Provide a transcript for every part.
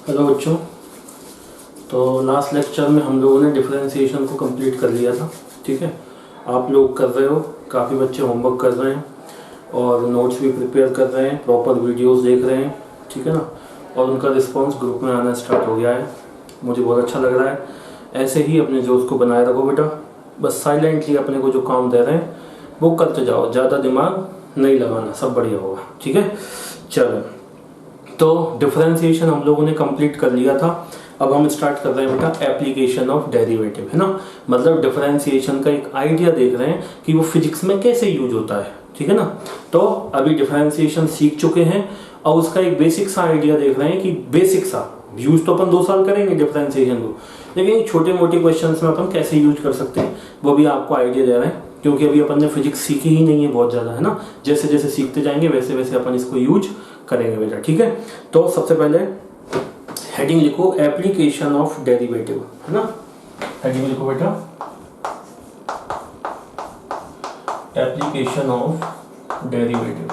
Hello बच्चों। तो last lecture में हम लोगों ने डिफरेंशिएशन को कंप्लीट कर लिया था। ठीक है, आप लोग कर रहे हो, काफ़ी बच्चे होमवर्क कर रहे हैं और नोट्स भी प्रिपेयर कर रहे हैं, प्रॉपर वीडियोस देख रहे हैं। ठीक है ना, और उनका रिस्पांस ग्रुप में आना स्टार्ट हो गया है, मुझे बहुत अच्छा लग रहा है। ऐसे ही अपने जोश को बनाए रखो बेटा, बस साइलेंटली अपने को जो काम दे रहे हैं वो करते जाओ, ज़्यादा दिमाग नहीं लगाना, सब बढ़िया होगा। ठीक है, चलो, तो डिफरेंशिएशन हम लोगों ने कंप्लीट कर लिया था। अब हम स्टार्ट कर रहे हैं बेटा एप्लीकेशन ऑफ डेरिवेटिव, है ना। मतलब डिफरेंशिएशन का एक आइडिया देख रहे हैं कि वो फिजिक्स में कैसे यूज होता है। ठीक है ना, तो अभी डिफरेंशिएशन सीख चुके हैं और उसका एक बेसिक सा आइडिया देख रहे हैं कि बेसिक सा यूज तो अपन 2 साल करेंगे डिफरेंशिएशन को, लेकिन छोटे मोटे क्वेश्चंस में अपन कैसे यूज कर सकते हैं वो भी आपको आइडिया दे रहे हैं, क्योंकि अभी अपन ने फिजिक्स सीखी ही नहीं है बहुत ज़्यादा, है ना। जैसे जैसे सीखते जाएंगे वैसे वैसे अपन इसको यूज करेंगे बेटा। ठीक है, तो सबसे पहले हेडिंग लिखो एप्लीकेशन ऑफ डेरिवेटिव, है ना। हेडिंग लिखो बेटा application of derivative.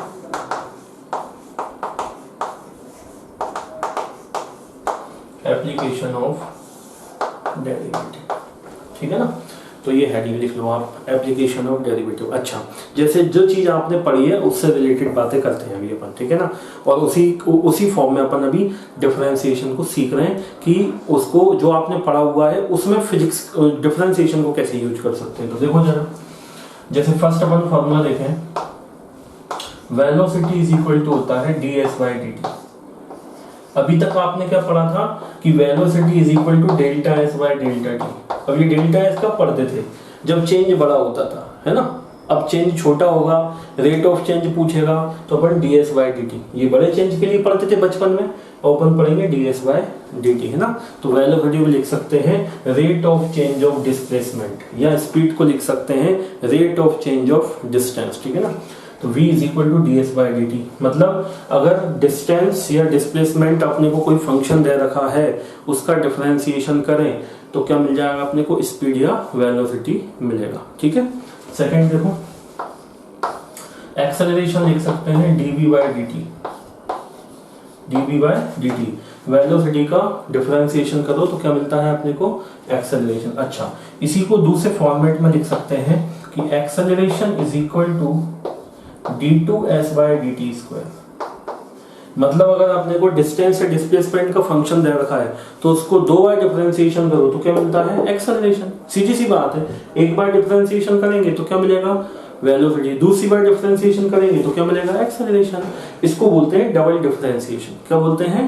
Application of derivative, ठीक है ना। तो ये हेडिंग लिख लो आप, एप्लीकेशन ऑफ डेरिवेटिव। अच्छा, जैसे जो चीज आपने पढ़ी है उससे रिलेटेड बातें करते हैं अभी अपन, ठीक है ना। और उसी फॉर्म में अपन अभी डिफरेंशिएशन को सीख रहे हैं कि उसको जो आपने पढ़ा हुआ है उसमें फिजिक्स डिफरेंशिएशन को कैसे यूज कर सकते हैं। तो देखो जरा, जैसे फर्स्ट अपन फॉर्मूला देखें, वेलोसिटी इज इक्वल टू होता है ds/dt। अभी तक आपने क्या पढ़ा था कि velocity is equal to delta S by delta T. अब ये डेल्टा एस कब पढ़ते थे, जब चेंज बड़ा होता था, है ना। अब चेंज छोटा होगा, रेट ऑफ चेंज पूछेगा तो अपन ds/dt, ये बड़े चेंज के लिए पढ़ते थे बचपन में, और अपन पढ़ेंगे ds/dt, है ना। तो वेलोसिटी को लिख सकते हैं rate of change of displacement, या स्पीड को लिख सकते हैं rate of change of distance, ठीक है ना। तो v is equal to ds/dt, मतलब अगर डिस्टेंस या डिस्प्लेसमेंट अपने को कोई फंक्शन दे रखा है उसका डिफरेंशिएशन करें तो क्या मिल जाएगा अपने को, स्पीड या वेलोसिटी मिलेगा। ठीक है, सेकंड देखो, एक्सेलरेशन लिख सकते हैं dv/dt। dv/dt, वेलोसिटी का डिफरेंशिएशन करो तो क्या मिलता है अपने को, एक्सेलरेशन। अच्छा, इसी को दूसरे फॉर्मेट में लिख सकते हैं कि acceleration is equal to d2s/dt²। मतलब अगर आपने को डिस्टेंस या डिस्प्लेसमेंट का फंक्शन दे रखा है तो उसको 2 बार डिफरेंशिएशन करो तो क्या मिलता है, एक्सेलरेशन। सीधी सी बात है, एक बार डिफरेंशिएशन करेंगे तो क्या मिलेगा, वेलोसिटी। दूसरी बार डिफरेंशिएशन करेंगे तो क्या मिलेगा, एक्सेलरेशन। इसको बोलते हैं डबल डिफरेंशिएशन। क्या बोलते हैं,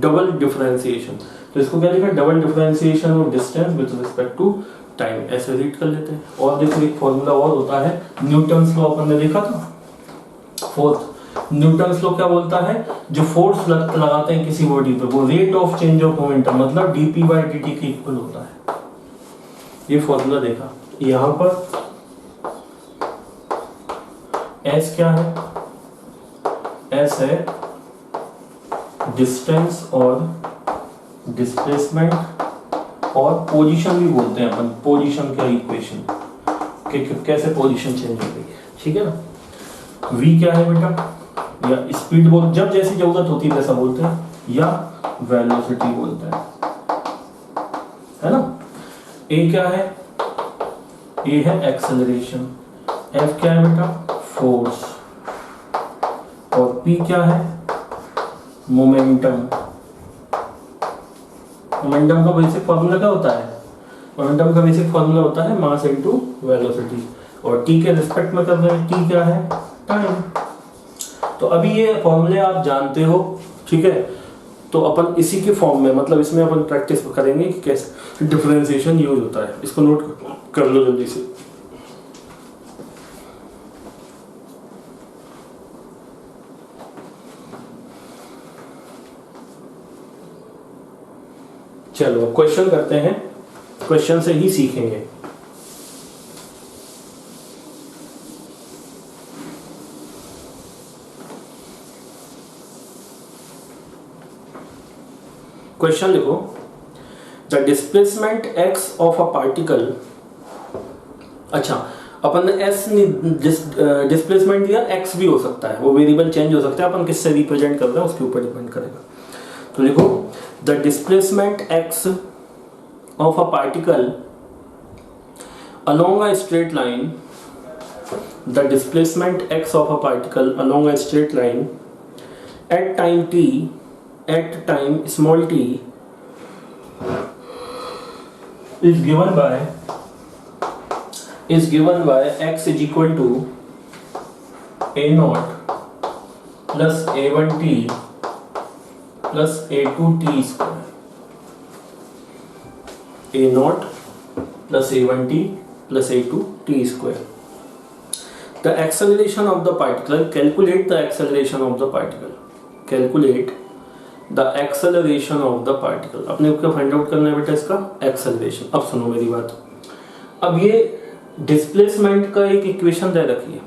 डबल डिफरेंशिएशन। तो इसको क्या लिखा, double differentiation of distance with respect to time, ऐसे रीड कर लेते हैं। और देखो एक फॉर्मूला और होता है, न्यूटन्स लॉ अपन ने देखा था, फोर्थ। न्यूटन्स लॉ क्या बोलता है, जो फोर्स लगाते हैं किसी बॉडी पे वो rate of change of momentum मतलब dp/dt के इक्वल होता है। ये फॉर्मूला देखा, यहां पर s क्या है, s है डिस्टेंस और डिस्प्लेसमेंट, और पोजीशन भी बोलते हैं अपन, पोजीशन का इक्वेशन कि कैसे पोजीशन चेंज हो रही है। ठीक है ना। v क्या है बेटा, या स्पीड बोल, जब जैसी जरूरत होती है वैसा बोलते हैं, या वेलोसिटी बोलते हैं, है ना। a क्या है, a है एक्सेलरेशन, f क्या है बेटा, फोर्स, और p क्या है, मोमेंटम। मोमेंटम का बेसिक फॉर्मूला क्या होता है, मोमेंटम का बेसिक फॉर्मूला होता है मास इनटू वेलोसिटी, और t के रिस्पेक्ट में कर रहे हैं, t क्या है, टाइम। तो अभी ये फॉर्मूले आप जानते हो, ठीक है। तो अपन इसी के फॉर्म में, मतलब इसमें अपन प्रैक्टिस करेंगे कि कैसे डिफरेंशिएशन यूज होता है। इसको नोट कर लो जल्दी से। चलो क्वेश्चन करते हैं, क्वेश्चन से ही सीखेंगे। क्वेश्चन लिखो, the displacement x of a particle. अच्छा, अपन ने s डिस्प्लेसमेंट दिया, x भी हो सकता है, वो वेरिएबल चेंज हो सकता है, अपन किससे रिप्रेजेंट कर रहे हैं उसके ऊपर डिपेंड करेगा। तो लिखो the displacement x of a particle along a straight line, the displacement x of a particle along a straight line at time t, at time small t, is given by x is equal to a naught plus a1t plus a2t square, a naught plus a1t plus a2t square. The acceleration of the particle, calculate the acceleration of the particle, calculate the acceleration of the particle. अपने को क्या find out करना है बेटा इसका acceleration. अब सुनो मेरी बात, अब ये डिस्प्लेसमेंट का एक इक्वेशन दे रखी है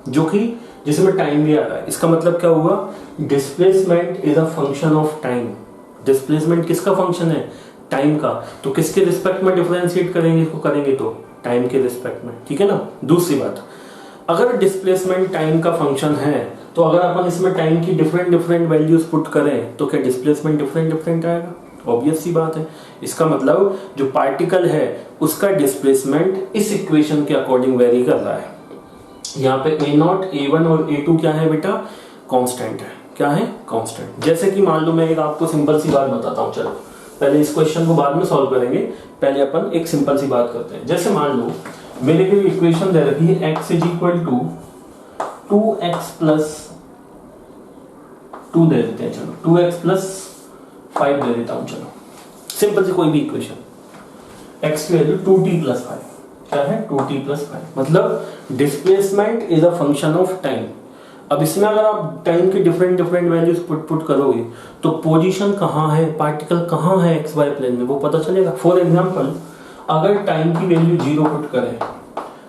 जो कि जिसमें टाइम भी आ रहा है। इसका मतलब क्या हुआ, displacement is a function of time. Displacement किसका फंक्शन है, टाइम का। तो किसके रिस्पेक्ट में डिफरेंशिएट करेंगे इसको, करेंगे तो टाइम के रिस्पेक्ट में, ठीक है ना। दूसरी बात, अगर डिस्प्लेसमेंट टाइम का फंक्शन है तो अगर अपन इसमें टाइम की डिफरेंट वैल्यूज पुट करें तो क्या डिस्प्लेसमेंट डिफरेंट आएगा, ऑब्वियस सी बात है। इसका मतलब जो पार्टिकल है उसका डिस्प्लेसमेंट इस इक्वेशन के अकॉर्डिंग वेरी कर रहा है। यहाँ पे a नॉट a1 और a2 क्या है बेटा, कांस्टेंट है। क्या है, कांस्टेंट। जैसे कि मान लो मैं एक आपको सिंपल सी बात बताता हूँ, चलो पहले इस क्वेश्चन को बाद में सॉल्व करेंगे, पहले अपन एक सिंपल सी बात करते हैं। जैसे मान लो मेरे को इक्वेशन दे रखी है x is equal to 2x plus 2 दे देते हैं, चलो 2x प्लस 5 दे देता हूं, चलो सिंपल सी कोई भी इक्वेशन, x की वैल्यू 2t प्लस 5, क्या है 2t प्लस 5, मतलब displacement is a function of time. अब इसमें अगर आप टाइम की डिफरेंट वैल्यूज पुट करोगे तो पोजीशन कहाँ है, पार्टिकल कहाँ है एक्स वाई प्लेन में, वो पता चलेगा। फॉर एग्जांपल अगर टाइम की वैल्यू 0 पुट करें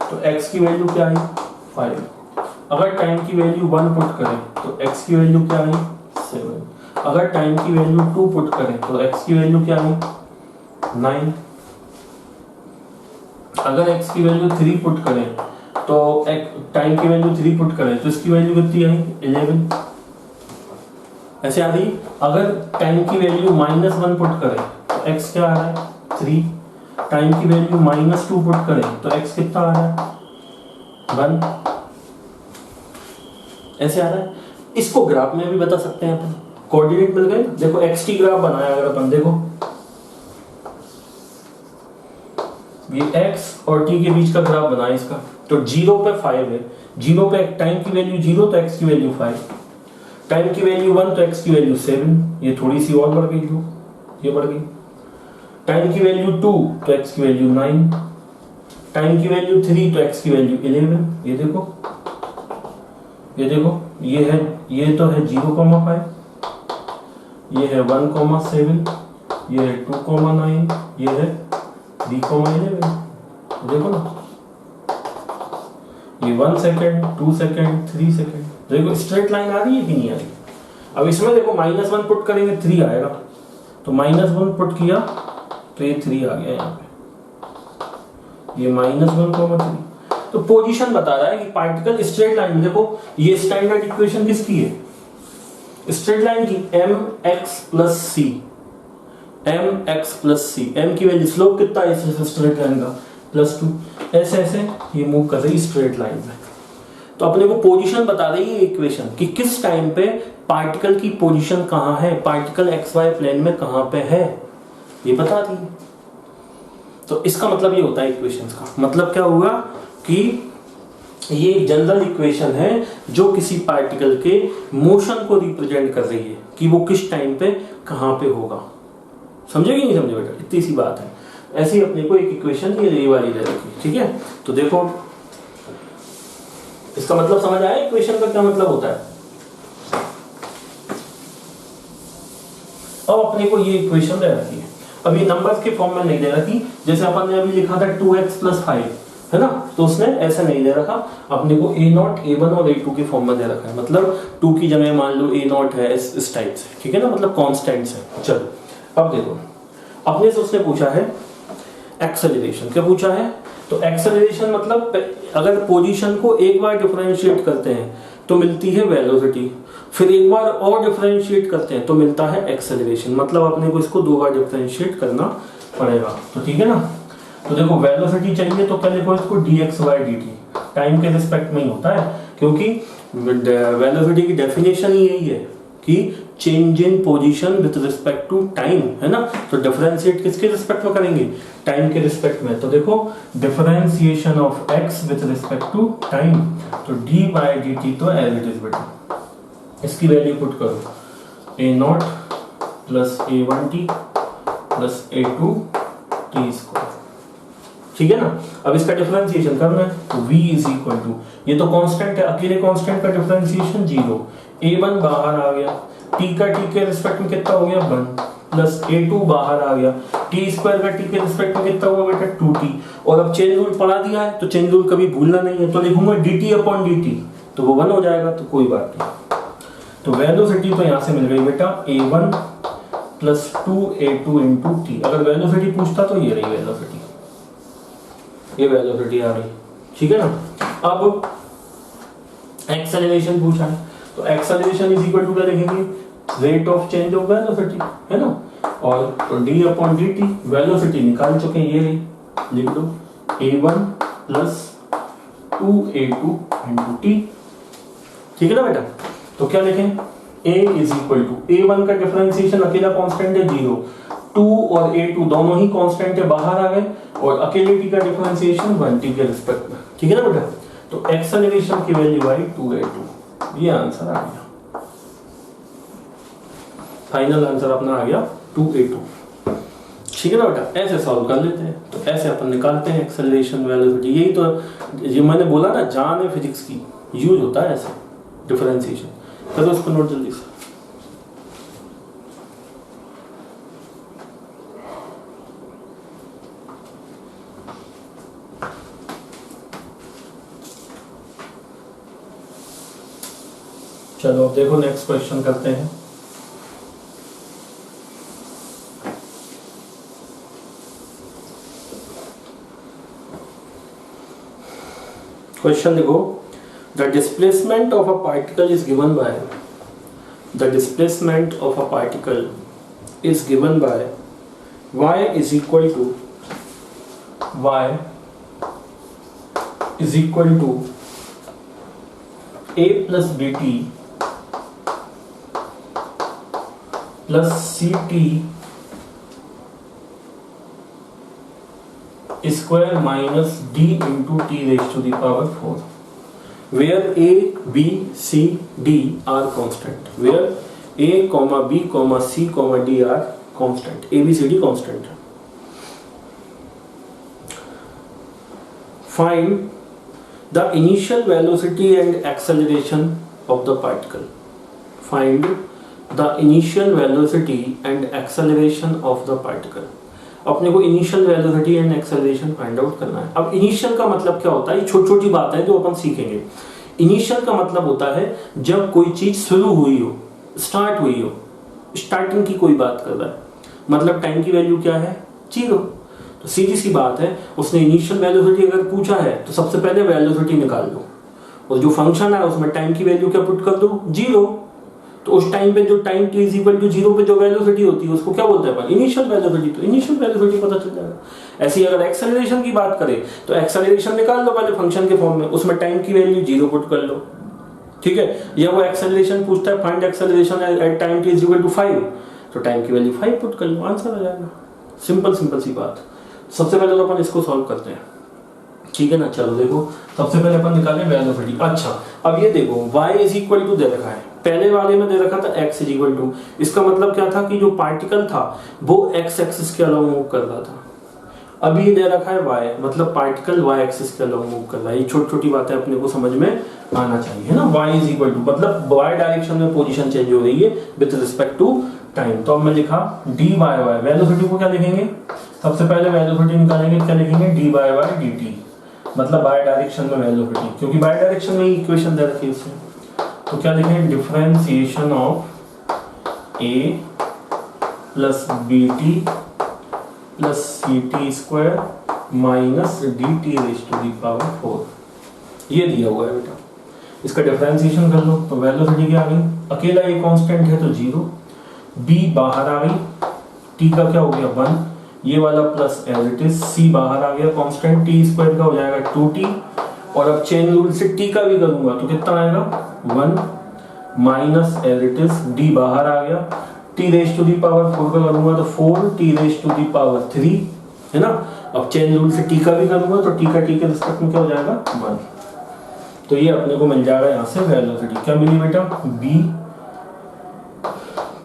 तो x की वैल्यू क्या आई 5, अगर टाइम की वैल्यू 1 पुट करें तो x की वैल्यू क्या आई 7, अगर टाइम की वैल्यू 2 पुट करें तो x की वैल्यू क्या आई 9, अगर x की वैल्यू 3 पुट करें तो टाइम की वैल्यू 3 पुट करें तो इसकी वैल्यू कितनी आई 11, ऐसे आ रही। अगर टाइम की वैल्यू -1 पुट करें तो x क्या आ रहा है 3, टाइम की वैल्यू -2 पुट करें तो x कितना आ रहा है 1, ऐसे आ रहा है। इसको ग्राफ में भी बता सकते हैं अपन, कोऑर्डिनेट मिल गए। देखो x t ग्राफ बनाया अगर अपन, देखो ये x और t के बीच का ग्राफ बनाया इसका, तो 0 पे 5 है, 0 पे टाइम की वैल्यू 0 तो x की वैल्यू 5, टाइम की वैल्यू 1 तो x की वैल्यू 7, ये थोड़ी सी और बढ़ गई, जो ये बढ़ गई। टाइम की वैल्यू 2 तो x की वैल्यू 9, टाइम की वैल्यू 3 तो x की वैल्यू 11, ये देखो ये तो है 0,5, ये है 1,7, ये है 2,9, ये है 3,11, देखो ना, ये 1 सेकेंड 2 सेकेंड 3 सेकेंड, देखो स्ट्रेट लाइन आ रही है कि नहीं आ रही। अब इसमें देखो -1 पुट करेंगे 3 आएगा, तो -1 पुट किया तो ये 3 आ गया, यहाँ पे ये -1,3। तो पोजीशन बता रहा है कि पार्टिकल स्ट्रेट लाइन में, देखो ये स्टैंडर्ड इक्वेशन किसकी है, स्ट्रेट लाइन की, mx प्लस सी, mx प्लस सी, m की वैल्यू, स्लोप कितना है इस स्ट्रेट लाइन का +2, ऐसे ऐसे ये मूव कर रही स्ट्रेट लाइन में। तो अपने को पोजीशन बता रही है इक्वेशन कि किस टाइम पे पार्टिकल की पोजीशन कहाँ है, पार्टिकल एक्स वाई प्लेन में कहाँ पे है, ये बता दी। तो इसका मतलब ये होता है इक्वेशंस का मतलब क्या हुआ कि ये एक जनरल इक्वेशन है जो किसी पार्टिकल के मोशन को रिप्रेजेंट कर रही है कि वो किस टाइम पे कहाँ पे होगा। समझे कि नहीं समझे बेटा, इतनी सी बात है। ऐसे ही अपने को एक इक्वेशन ये वाली ले रखी, ठीक है। तो देखो इसका मतलब समझ आया इक्वेशन का क्या मतलब होता है। अब अपने को ये इक्वेशन दे रखी है, अब ये नंबर्स के फॉर्म में नहीं दे रखी, जैसे अपन ने अभी लिखा था 2x + 5 है ना, तो उसने ऐसा नहीं दे रखा, अपने को a0 a1 और a2 के फॉर्म में दे रखा है। मतलब 2 की जगह मान लो a0 है, इस टाइप से, ठीक है ना, मतलब कांस्टेंट्स है। चलो अब देखो अपने से उसने पूछा है एक्सेलरेशन, क्या पूछा है, तो एक्सेलरेशन मतलब अगर पोजीशन को एक बार डिफरेंशिएट करते हैं तो मिलती है वेलोसिटी, फिर एक बार और डिफरेंशिएट करते हैं तो मिलता है एक्सेलरेशन। मतलब अपने को इसको 2 बार डिफरेंशिएट करना पड़ेगा। तो ठीक है ना। तो देखो वेलोसिटी चाहिए तो क्या लिखो इसको dx/dt, टाइम के रिस्पेक्ट में ही होता है, क्योंकि वेलोसिटी की डेफिनेशन ही यही है कि change in position with respect to time, है ना। तो डिफरेंशिएट किसके रिस्पेक्ट में करेंगे, टाइम के रिस्पेक्ट में। तो देखो differentiation of x with respect to time, तो d/dt तो एज इट इज बेटा, इसकी वैल्यू पुट करो a0 plus a1t plus a2t square, ठीक है ना। अब इसका डिफरेंशिएशन करना है तो v इज इक्वल टू, ये तो कांस्टेंट है, अकेले कांस्टेंट का डिफरेंशिएशन 0, a1 बाहर आ गया, t का t के रिस्पेक्ट में कितना हो गया 1 प्लस a2 बाहर आ गया, t स्क्वायर का t के रिस्पेक्ट में कितना हुआ बेटा 2t। और अब चेन रूल पढ़ा दिया है तो चेन रूल कभी भूलना नहीं है, तो लिखूंगा dt/dt, तो वो 1 हो जाएगा, तो कोई बात नहीं। तो वेलोसिटी तो यहां से मिल गई बेटा a1 plus 2a2 into T. अगर वेलोसिटी पूछता तो ये रही वेलोसिटी, ये वेलोसिटी आ गई, ठीक है ना। अब एक्सेलरेशन पूछा है तो एक्सेलरेशन इज इक्वल टू क्या लिखेंगे, rate of change of velocity, है ना। और तो d/dt, वेलोसिटी निकाल चुके हैं, ये रही, लिख दो a1 plus 2a2 into T, ठीक है ना बेटा। तो क्या लिखें, a is equal to a1 का डिफरेंशिएशन अकेला कांस्टेंट है 0, 2 और a2 दोनों ही कांस्टेंट है, बाहर आ गए, और अकेले t का डिफरेंशिएशन 1t के रिस्पेक्ट में, ठीक है ना बेटा। तो एक्सेलरेशन की वैल्यू आई 2a2, ये आंसर आ गया, फाइनल आंसर अपना आ गया 2a2, ठीक है ना बेटा। ऐसे सॉल्व कर लेते हैं, तो ऐसे अपन निकालते हैं एक्सेलरेशन वेलोसिटी। यही तो ये मैंने बोला ना, जान है फिजिक्स की, यूज होता है ऐसे डिफरेंशिएशन। करो इसको नोट जल्दी से। चलो अब देखो नेक्स्ट क्वेश्चन करते हैं। क्वेश्चन देखो, the displacement of a particle is given by, the displacement of a particle is given by y is equal to y is equal to a plus bt plus ct square minus d into T raise to the power 4, where a b c d are constant, where a b c d are constant, a b c d constant है। find the initial velocity and acceleration of the particle, find the initial velocity and acceleration of the particle। अपने को initial velocity and acceleration find out करना है। अब initial का मतलब क्या होता है, ये छोटी छोटी बात है जो अपन सीखेंगे। इनिशियल का मतलब होता है जब कोई चीज शुरू हुई हो, स्टार्ट हुई हो, स्टार्टिंग की कोई बात कर रहा है, मतलब टाइम की वैल्यू क्या है 0। तो सीधी सी बात है, उसने इनिशियल वेलोसिटी अगर पूछा है तो सबसे पहले वेलोसिटी निकाल दो, और जो फंक्शन है उसमें टाइम की वैल्यू क्या पुट कर दो 0। तो उस टाइम पे जो time t is equal to 0 पे जो वेलोसिटी होती है उसको क्या बोलते हैं अपन, इनिशियल वेलोसिटी। तो इनिशियल वेलोसिटी पता चल जाएगा। ऐसे ही अगर एक्सेलरेशन की बात करें तो एक्सेलरेशन निकाल लो पहले फंक्शन के फॉर्म में, उसमें टाइम की वैल्यू 0 पुट कर लो, ठीक है। या वो एक्सेलरेशन पूछता है find acceleration at time t is equal to 5, तो टाइम की वैल्यू 5 पुट कर लो, आंसर आ जाएगा। सिंपल सिंपल सी बात। सबसे पहले तो अपन इसको सॉल्व करते हैं, ठीक है ना। चलो देखो, सबसे पहले अपन निकालें वेलोसिटी। अच्छा अब ये देखो y इज इक्वल टू दे रखा है, पहले वाले में दे रखा था x इज इक्वल टू, इसका मतलब क्या था कि जो पार्टिकल था वो x एक्सिस के अलावा मूव कर रहा था। अब ये दे रखा है y, मतलब पार्टिकल y एक्सिस के अलावा मूव कर रहा है। ये छोटी छोटी बातें अपने को समझ में आना चाहिए, है ना। y इज इक्वल टू मतलब y डायरेक्शन में पोजीशन चेंज हो रही है विद रिस्पेक्ट टू टाइम। तो अब मैं लिखा dy y, वेलोसिटी को क्या लिखेंगे, सबसे पहले वेलोसिटी निकालेंगे, क्या लिखेंगे dy y dt, मतलब बाय डायरेक्शन में वेलोसिटी, क्योंकि बाय डायरेक्शन में इक्वेशन दे रखी है उसमें। तो क्या लिखेंगे, differentiation of a plus bt plus ct square minus dt raise to the power 4, ये दिया हुआ है बेटा। इसका डिफरेंशिएशन कर लो तो वेलोसिटी क्या आ गई, अकेला ये कांस्टेंट है तो 0, b बाहर आ गई, t का क्या हो गया 1, ये वाला plus as it is, c बाहर आ गया कांस्टेंट, t स्क्वायर का हो जाएगा 2t, और अब चेन रूल से t का भी करूंगा तो कितना आएगा 1 minus as it is, d बाहर आ गया, t raise to the power 4 का करूंगा तो 4 t raise to the power 3 है ना। अब चेन रूल से t का भी करूंगा तो t का t के रिस्पेक्ट में क्या हो जाएगा 1, तो ये अपने को मिल जाएगा यहाँ से वेलोसिटी, क्या मिली बेटा b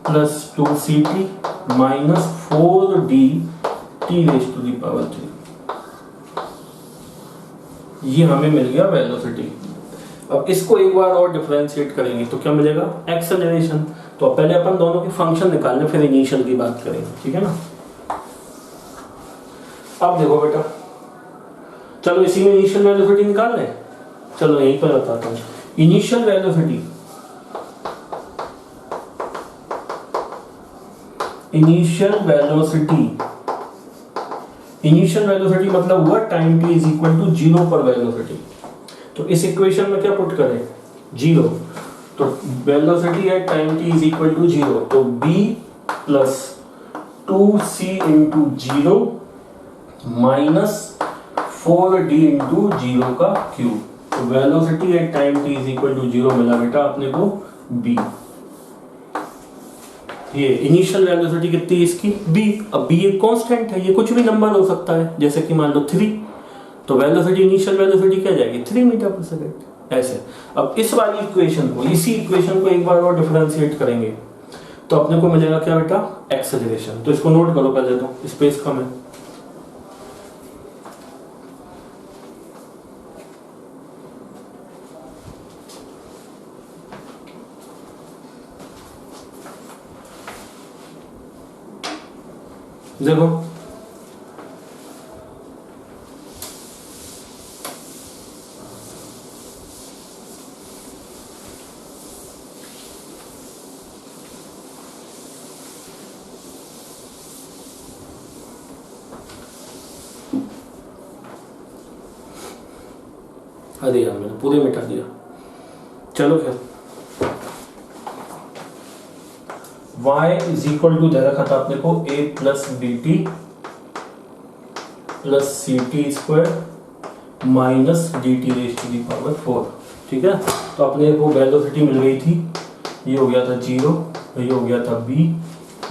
plus 2ct minus 4d t raise to the power 3, ये हमें मिल गया वेलोसिटी। अब इसको एक बार और डिफरेंशिएट करेंगे तो क्या मिलेगा एक्सेलरेशन। तो पहले अपन दोनों के फंक्शन निकालने फिर इनिशियल की बात करेंगे, ठीक है ना। अब देखो बेटा, चलो इसी में इनिशियल वेलोसिटी निकाल लें, चलो यहीं पर बताता हूँ। इनिशियल वेलोसिटी, इनिशियल वेलोसिटी मतलब हुआ time t is equal to 0 पर वेलोसिटी। तो इस इक्वेशन में क्या पुट करें 0, तो velocity at time t is equal to 0, तो b plus 2c into 0 minus 4d into 0 का क्यूब। तो velocity at time t is equal to 0 मिला बेटा अपने को b। ये इनिशियल वेलोसिटी कितनी है इसकी b। अब b एक कांस्टेंट है, ये कुछ भी नंबर हो सकता है, जैसे कि मान लो 3, तो वेलोसिटी इनिशियल वेलोसिटी क्या जाएगी 3 मीटर पर सेकंड ऐसे। अब इस वाली इक्वेशन को, इसी इक्वेशन को एक बार और डिफरेंशिएट करेंगे तो अपने को मिलेगा क्या बेटा एक्सेलरेशन। तो इसको नोट करो पहले तो, स्पेस कम है। देखो अरे यार मैंने पूरे मिटा दिया। चलो फिर y इज इक्वल टू दे रखा था अपने को a plus B T plus C T square minus D T raise to the power 4, ठीक है। तो अपने को वेलोसिटी मिल गई थी, ये हो गया था 0, ये हो गया था b,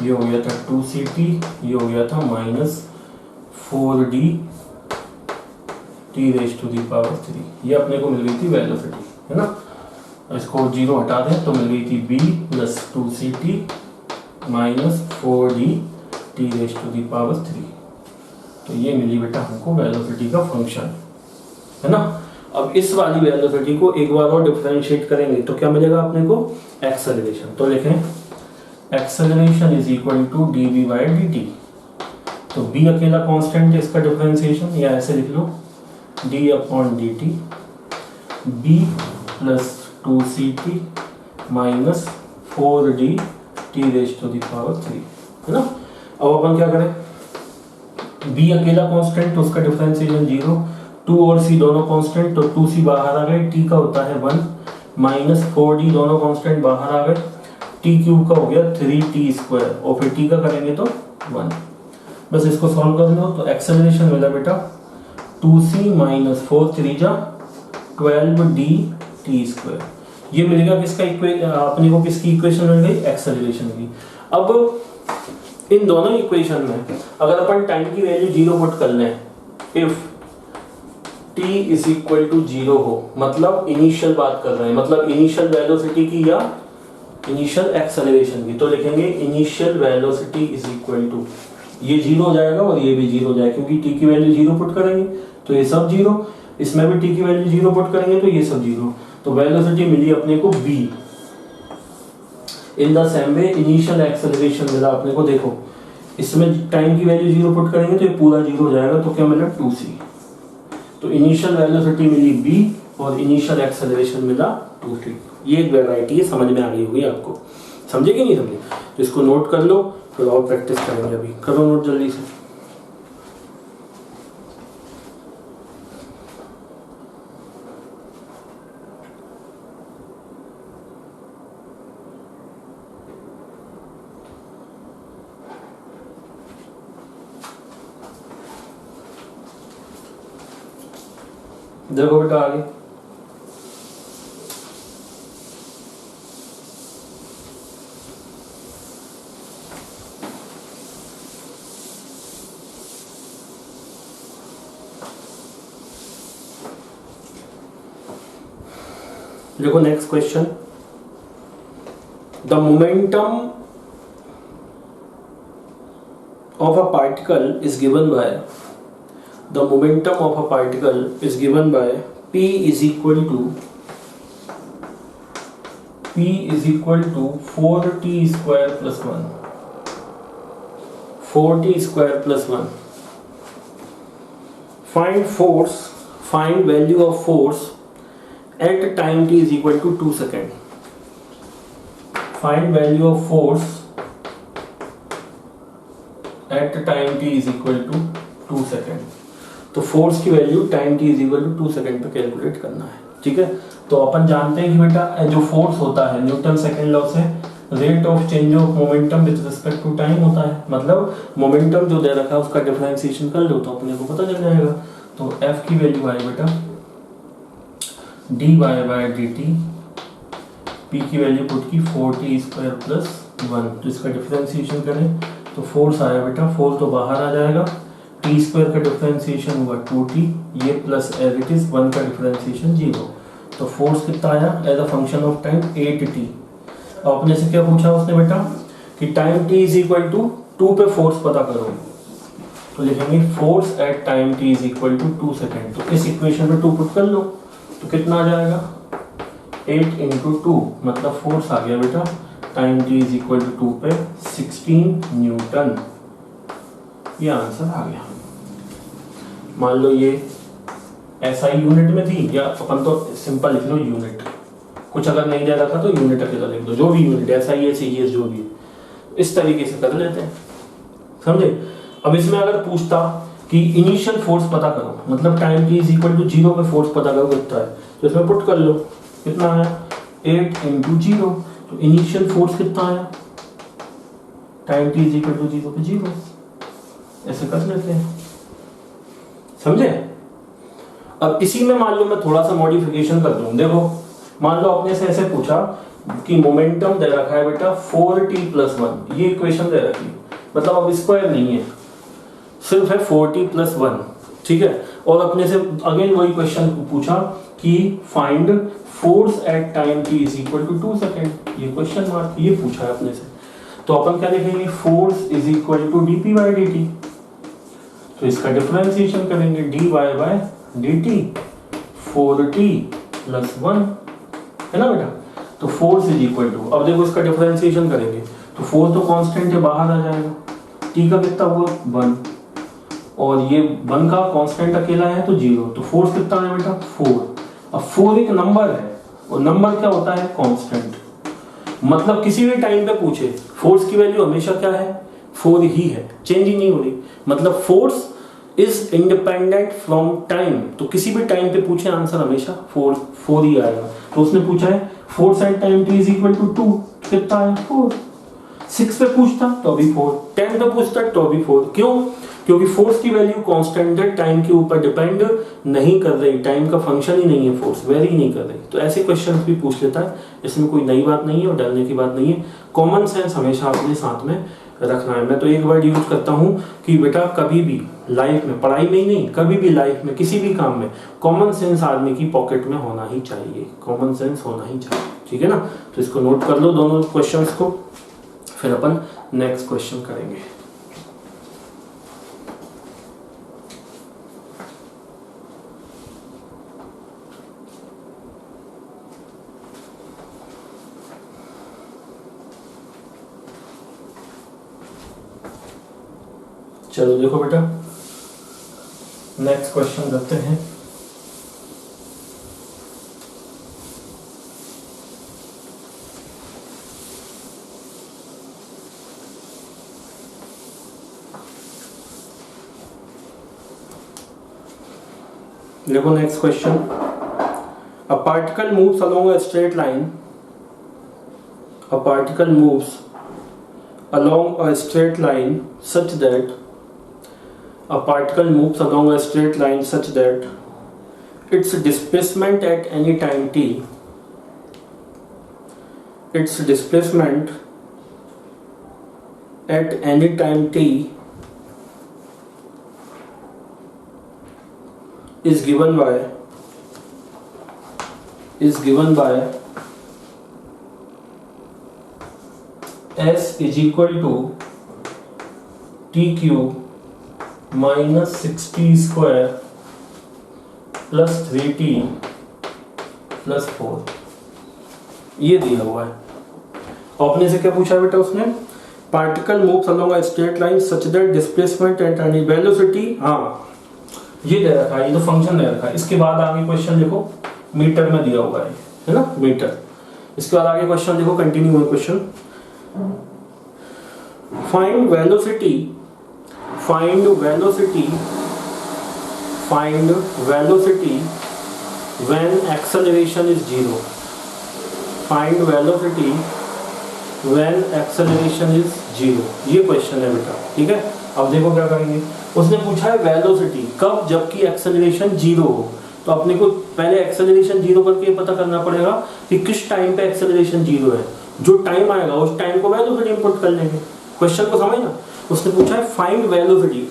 ये हो गया था 2ct, ये हो गया था minus 4d T raise to the power 3, ये अपने को मिल गई थी वेलोसिटी, है ना। इसको 0 हटा दें तो मिल गई थी b plus 2ct minus 4d T raise to the power 3। तो ये मिली बेटा हमको वेलोसिटी का फंक्शन, है ना। अब इस वाली वेलोसिटी को एक बार और डिफरेंशिएट करेंगे तो क्या मिलेगा अपने को एक्सेलरेशन। तो लिखें acceleration is equal to dv by dt। तो b अकेला कांस्टेंट है, इसका डिफरेंशिएशन या ऐसे लिख लो d upon dt b plus 2ct minus 4d T raise to the power 3, है ना। अब अपन क्या करें, b अकेला कांस्टेंट तो उसका डिफरेंशिएशन 0, 2 और c दोनों कांस्टेंट तो 2c बाहर आ गए, t का होता है 1 माइनस 4d दोनों कांस्टेंट बाहर आ गए, t क्यूब का हो गया 3t स्क्वायर और फिर t का करेंगे तो 1। बस इसको सॉल्व कर लो तो एक्सेलरेशन मिला बेटा 2c माइनस 4 3 जा 12d टी स्क्वायर। ये मिलेगा किसका अपने को किसकी इक्वेशन मिल गई एक्सेलरेशन की। अब इन दोनों इक्वेशन में अगर अपन टाइम की वैल्यू 0 पुट कर लें, if t is equal to 0 हो, मतलब इनिशियल बात कर रहे हैं, मतलब इनिशियल वेलोसिटी की या इनिशियल एक्सेलरेशन की, तो लिखेंगे initial velocity is equal to, ये 0 हो जाएगा और ये भी 0 हो जाएगा क्योंकि t की वैल्यू 0 पुट करेंगे तो ये सब 0, इसमें भी t की वैल्यू 0 पुट करेंगे तो ये सब 0। तो वेलोसिटी मिली अपने को v। In the same way initial acceleration मिला अपने को, देखो इसमें टाइम की वैल्यू 0 पुट करेंगे तो ये पूरा 0 हो जाएगा, तो क्या मिला 2c। तो इनिशियल वेलोसिटी मिली v और इनिशियल एक्सेलरेशन मिला 2c। ये एक वैरायटी है, समझ में आ गई होगी आपको, समझे कि नहीं समझे। तो इसको नोट कर लो, फिर और प्रैक्टिस करेंगे। अभी करो नोट जल्दी से। देखो बेटा आगे, देखो next question, the momentum of a particle is given by, the momentum of a particle is given by P is equal to 4t square plus 1, 4t square plus 1. Find value of force at time t is equal to 2 second. Find value of force at time t is equal to 2 second. तो force की value time t is equal to 2 second पे calculate करना है, ठीक है। तो अपन जानते हैं कि बेटा जो फोर्स होता है न्यूटन सेकेंड लॉ से rate of change of momentum with respect to time होता है, मतलब मोमेंटम जो दे रखा है उसका डिफरेंशिएशन कर लो तो अपने को पता चल जाएगा। तो f की वैल्यू आए बेटा dy बाय dt, p की वैल्यू पुट की 4t स्क्वायर प्लस 1, तो इसका डिफरेंशिएशन करें तो फोर्स आया बेटा, फोर्स तो बाहर आ जाएगा, टी स्क्वायर का डिफरेंशिएशन हुआ 2t, ये प्लस एज इट इज 1 का डिफरेंशिएशन 0, तो फोर्स कितना आया as a function of time 8t। अब अपने से क्या पूछा उसने बेटा कि time t is equal to 2 पे फोर्स पता करो, तो लिखेंगे force at time t is equal to 2 second. तो इस इक्वेशन पे 2 पुट कर लो तो कितना आ जाएगा 8 इंटू 2, मतलब फोर्स आ गया बेटा time t is equal to 2 पे 16 न्यूटन। ये आंसर आ गया। मान लो ये SI यूनिट में थी, या अपन तो सिंपल लिख लो यूनिट, कुछ अगर नहीं दे रहा था तो यूनिट अकेला लिख दो, जो भी यूनिट SI है CES जो भी, इस तरीके से कर लेते हैं, समझे। अब इसमें अगर पूछता कि इनिशियल फोर्स पता करो, मतलब time t is equal to 0 पे फोर्स पता करो कितना है, तो इसमें पुट कर लो कितना है 8 इंटू 0, तो इनिशियल फोर्स कितना आया time t is equal to 0 पे 0, ऐसे कर लेते हैं, समझे। अब इसी में मान लो मैं थोड़ा सा मॉडिफिकेशन कर दूं, देखो मान लो आपने से ऐसे पूछा कि मोमेंटम दे रखा है बेटा 4t प्लस 1, ये इक्वेशन दे रखी, मतलब अब स्क्वायर नहीं है, सिर्फ है 4t प्लस 1, ठीक है। और अपने से अगेन वही क्वेश्चन पूछा कि find force at time t is equal to 2 second, ये क्वेश्चन मार्क ये पूछा है अपने से, तो अपन क्या लिखेंगे force is equal to dp by dt, तो इसका डिफरेंशिएशन करेंगे dy by dt 4t plus 1, है ना बेटा। तो फोर्स इज इक्वल टू, अब देखो इसका डिफरेंशिएशन करेंगे तो फोर्स तो कांस्टेंट है बाहर आ जाएगा, t का कितना हुआ 1, और ये 1 का कांस्टेंट अकेला है तो 0, तो फोर्स कितना है बेटा 4। अब 4 एक नंबर है और नंबर क्या होता है कांस्टेंट, मतलब किसी भी टाइम पे पूछे फोर्स की वैल्यू हमेशा क्या है 4 ही है, चेंज ही नहीं हो रही, मतलब force is independent from time, तो किसी भी टाइम पे पूछे आंसर हमेशा 4 ही आएगा। तो उसने पूछा है force at time t is equal to 2, कितना है 4, 6 पे पूछता तो अभी 4, 10 पे पूछता तो अभी 4, क्यों, क्योंकि फोर्स की वैल्यू कांस्टेंट है, टाइम के ऊपर डिपेंड नहीं कर रही, टाइम का फंक्शन ही नहीं है, फोर्स वेरी नहीं कर रही, तो ऐसे क्वेश्चन भी पूछ लेता है, इसमें कोई नई बात नहीं है और डरने की बात नहीं है, कॉमन सेंस हमेशा अपने साथ में रखना है। मैं तो एक वर्ड यूज करता हूँ कि बेटा कभी भी लाइफ में, पढ़ाई में ही नहीं, कभी भी लाइफ में किसी भी काम में कॉमन सेंस आदमी की पॉकेट में होना ही चाहिए, कॉमन सेंस होना ही चाहिए, ठीक है ना। तो इसको नोट कर लो दोनों क्वेश्चंस को, फिर अपन नेक्स्ट क्वेश्चन करेंगे। चलो देखो बेटा नेक्स्ट क्वेश्चन करते हैं। देखो next question, a particle moves along a straight line, a particle moves along a straight line such that a particle moves along a straight line such that its displacement at any time t, its displacement at any time t is given by s is equal to t cube minus 6t square plus 3t plus 4, ये दिया हुआ है। अपने से क्या पूछा है बेटा उसने, particle moves along a straight line such that displacement at any velocity, हाँ ये दे रखा है, ये तो फंक्शन दे रखा है। इसके बाद आगे क्वेश्चन देखो, मीटर में दिया हुआ है ना, मीटर। इसके बाद आगे क्वेश्चन देखो, कंटिन्यू है question. Find velocity when acceleration is 0, find velocity when acceleration is 0, ये क्वेश्चन है बेटा, ठीक है। अब देखो क्या करेंगे, उसने पूछा है वेलोसिटी कब, जबकि एक्सेलरेशन 0 हो। तो अपने को पहले एक्सेलरेशन 0 करके पता करना पड़ेगा कि किस टाइम पे एक्सेलरेशन 0 है। जो टाइम आएगा उस टाइम को वेलोसिटी इंपुट कर लेंगे। क्वेश्चन को समझना, उसने पूछा है फाइंड वेलोसिटी,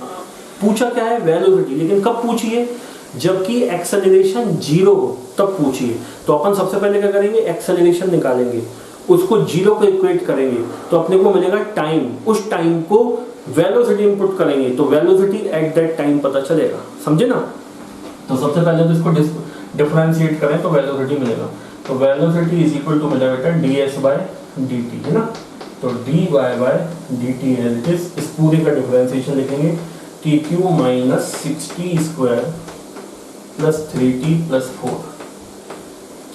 पूछा क्या है वेलोसिटी, लेकिन कब पूछिए, जबकि एक्सेलरेशन 0 हो तब पूछिए। तो अपन सबसे पहले क्या करेंगे, एक्सेलरेशन निकालेंगे, उसको 0 को इक्वेट करेंगे, तो अपने को मिलेगा टाइम, उस टाइम को वेलोसिटी इंपुट करेंगे तो वेलोसिटी एट दैट टाइम पता चलेगा, समझे ना। तो सबसे पहले तो इसको डिफरेंशिएट करें तो वेलोसिटी मिलेगा। तो वेलोसिटी इज इक्वल टू मिलेगा बेटा ds बाय dt, है ना। तो dy by dt as it is, इस पूरे का डिफरेंशिएशन लिखेंगे t cube minus 6t square plus 3t plus 4,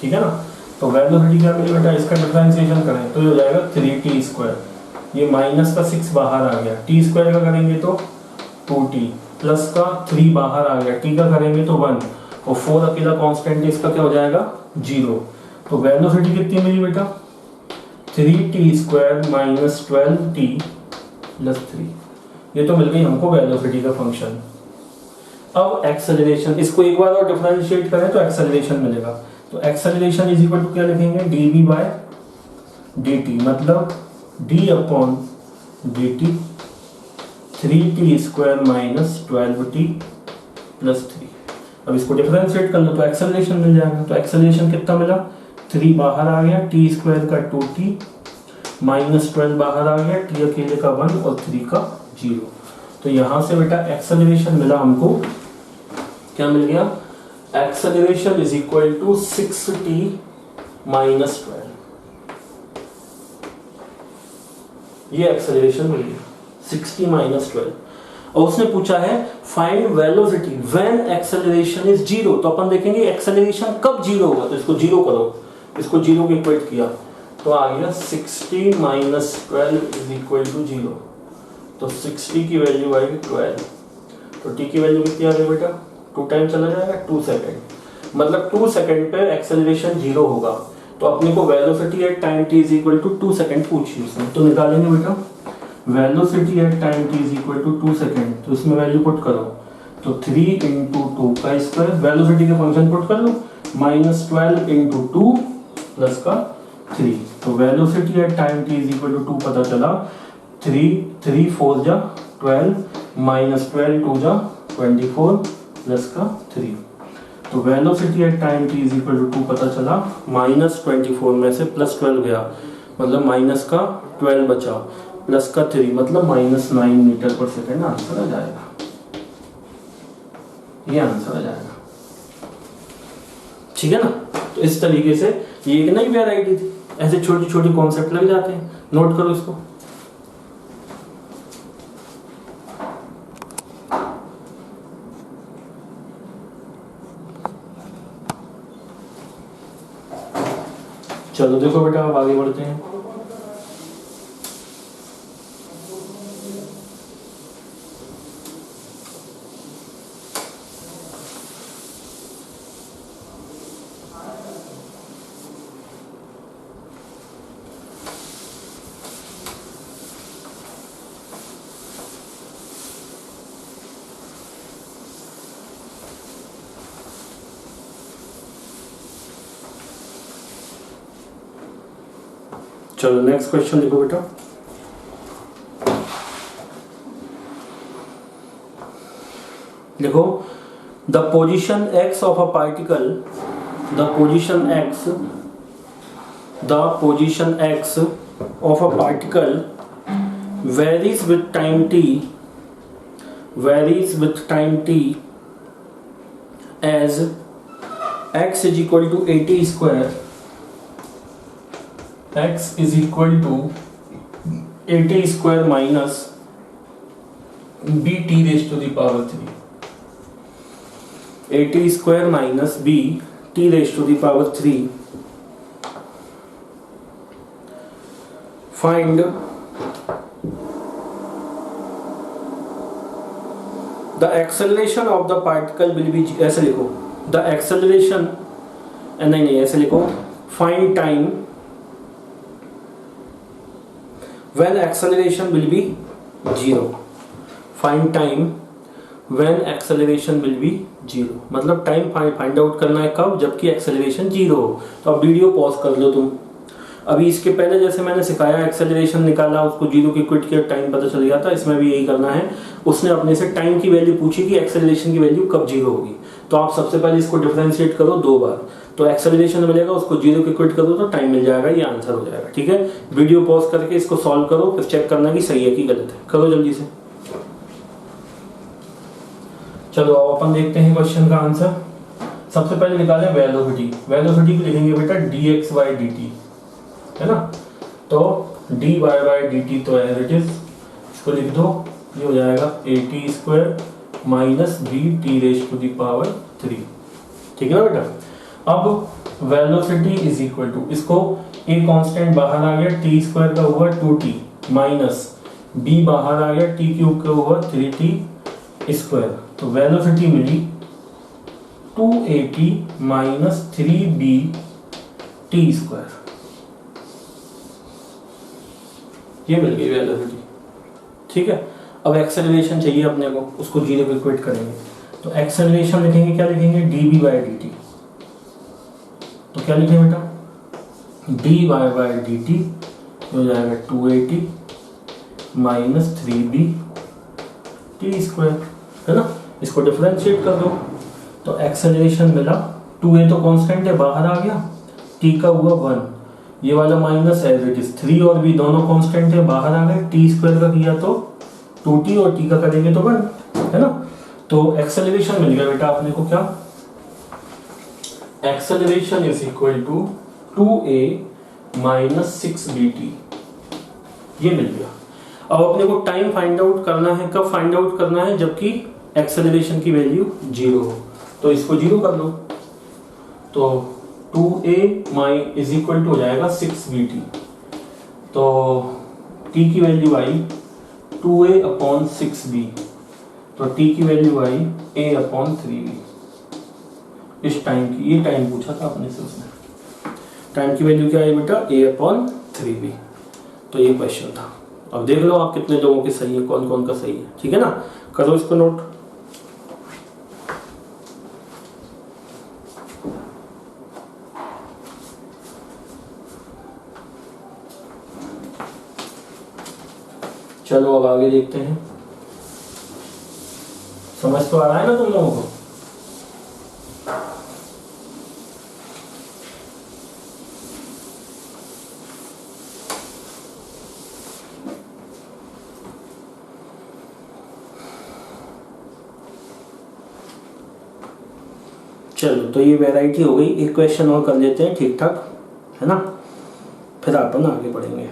ठीक है ना। तो वेलोसिटी क्या मिली बेटा, इसका डिफरेंशिएशन करें तो ये हो जाएगा 3t स्क्वायर, ये माइनस का 6 बाहर आ गया, t स्क्वायर का करेंगे तो 2t प्लस का 3 बाहर आ गया, t का करेंगे तो 1 और 4 अकेला कांस्टेंट है, इसका क्या हो जाएगा 0। तो वेलोसिटी कितनी मिली बेटा, 3t square minus 12t plus 3, ये तो मिल गई हमको वेलोसिटी का फंक्शन। अब एक्सेलरेशन, इसको एक बार और डिफरेंशिएट करें तो एक्सेलरेशन मिलेगा। तो एक्सेलरेशन इज इक्वल टू क्या लिखेंगे, dv बाय dt, मतलब d upon dt 3t square minus 12t plus 3। अब इसको डिफरेंशिएट कर लो तो एक्सेलरेशन मिल जाएगा। तो एक्सेलरेशन कितना मिला, 3 बाहर आ गया, t स्क्वायर का 2t माइनस 12 बाहर आ गया, t अकेले का 1 और 3 का 0। तो यहां से बेटा एक्सेलरेशन मिला हमको, क्या मिल गया, acceleration is equal to 6t minus 12, ये एक्सेलरेशन मिल गया 6t माइनस 12। और उसने पूछा है find velocity when acceleration is 0, तो अपन देखेंगे एक्सेलरेशन कब 0 होगा। तो इसको 0 करो, इसको 0 को इक्वेट किया तो आ गया 60 माइनस 12 इज इक्वल टू 0। तो 60 की वैल्यू आएगी 12, तो t की वैल्यू कितनी आ गई बेटा, 2 टाइम चला जाएगा 2 सेकेंड, मतलब 2 सेकेंड पे एक्सेलरेशन 0 होगा। तो अपने को velocity at time t is equal to 2 second पूछी उसने, तो निकालेंगे बेटा velocity at time t is equal to 2 second. तो इसमें वैल्यू पुट करो, तो 3 इंटू 2 का स्क्वायर, वेलोसिटी के फंक्शन पुट कर लो, माइनस 12 इंटू 2 प्लस का 3। तो velocity at time t is equal to 2 पता चला, 3 4 जा 12 माइनस 12 2 जा 24 प्लस का 3। तो velocity at time t is equal to 2 पता चला, माइनस 24 में से प्लस 12 गया, मतलब माइनस का 12 बचा, प्लस का 3 मतलब माइनस 9 मीटर पर सेकेंड आंसर आ जाएगा, ये आंसर आ जाएगा, ठीक है ना। तो इस तरीके से ये एक नई वैरायटी थी, ऐसे छोटी छोटी कॉन्सेप्ट लग जाते हैं, नोट करो इसको। चलो देखो बेटा अब आगे बढ़ते हैं। चलो नेक्स्ट क्वेश्चन लिखो बेटा। देखो, the position x of a particle, the position x of a particle varies with time t as x is equal to at square, x is equal to at square minus b t raised to the power 3, at square minus b t raised to the power 3. Find the acceleration of the particle will be, ऐसे लिखो, the acceleration, नहीं ऐसे लिखो, find time when acceleration will be 0. Find time when acceleration will be 0, मतलब time find out करना है कब, जबकि एक्सेलरेशन 0 हो। तो अब वीडियो पॉज कर लो तुम। अभी इसके पहले जैसे मैंने सिखाया, एक्सेलरेशन निकाला, उसको 0 की क्विट किया, टाइम पता चल गया था। इसमें भी यही करना है। उसने अपने से टाइम की वैल्यू पूछी कि एक्सेलरेशन की वैल्यू कब 0 होगी। तो आप सबसे पहले इसको डिफरेंशिएट करो 2 बार, तो एक्सेलरेशन मिलेगा, उसको 0 की क्विट करो तो टाइम मिल जाएगा, ये आंसर हो जाएगा। ठीक है, वीडियो पॉज करके इसको सॉल्व करो, फिर चेक करना कि सही है कि गलत है। करो जल्दी से। चलो अब अपन देखते हैं क्वेश्चन का आंसर। सबसे पहले निकालें वेलोसिटी। वेलोसिटी को लिखेंगे बेटा dx by dt, है ना। तो dy by dt तो एज इट इज, इसको लिख दो, ये हो जाएगा at square minus B T raise to the power 3। ठीक है ना बेटा। अब वेलोसिटी इज इक्वल टू, इसको a कांस्टेंट बाहर आ गया, t स्क्वायर का हुआ 2t माइनस b बाहर आ गया, t क्यूब का हुआ 3t स्क्वायर। तो वेलोसिटी मिली 2at minus 3b T square, ये मिल गई वेलोसिटी। ठीक है, अब एक्सेलरेशन चाहिए अपने को, उसको 0 पे इक्वेट करेंगे। तो एक्सेलरेशन लिखेंगे, क्या लिखेंगे, dv by dt। तो क्या लिखेंगे बेटा, dy by dt हो जाएगा 2at minus 3b T square, है ना। इसको डिफरेंशिएट कर दो, तो एक्सेलरेशन मिला 2a तो कांस्टेंट है, बाहर आ गया, t का हुआ 1, ये वाला माइनस एज इट इज, 3 और b दोनों कांस्टेंट है, बाहर आ गए, t स्क्वायर का किया तो 2t और t का करेंगे तो 1, है ना। तो एक्सेलरेशन मिल गया बेटा अपने को, क्या, acceleration is equal to 2a minus 6bt, ये मिल गया। अब अपने को टाइम फाइंड आउट करना है, कब फाइंड आउट करना है, जबकि एक्सेलरेशन की वैल्यू 0 हो। तो इसको 0 कर लो, तो 2a my is equal to हो जाएगा 6bt। तो t की वैल्यू आई 2a अपॉन 6b, तो t की value I a upon 3b। इस टाइम की, ये टाइम पूछा था अपने से उसने, टाइम की वैल्यू क्या आई बेटा, a अपॉन 3b। तो ये क्वेश्चन था। अब देख लो आप कितने लोगों के सही है, कौन कौन का सही है। ठीक है ना, करो इसको नोट। चलो अब आगे देखते हैं। समझ तो आ रहा है ना तुम लोगों को। चलो तो ये वैरायटी हो गई, एक क्वेश्चन और कर लेते हैं ठीक ठाक, है ना, फिर अपन आगे बढ़ेंगे।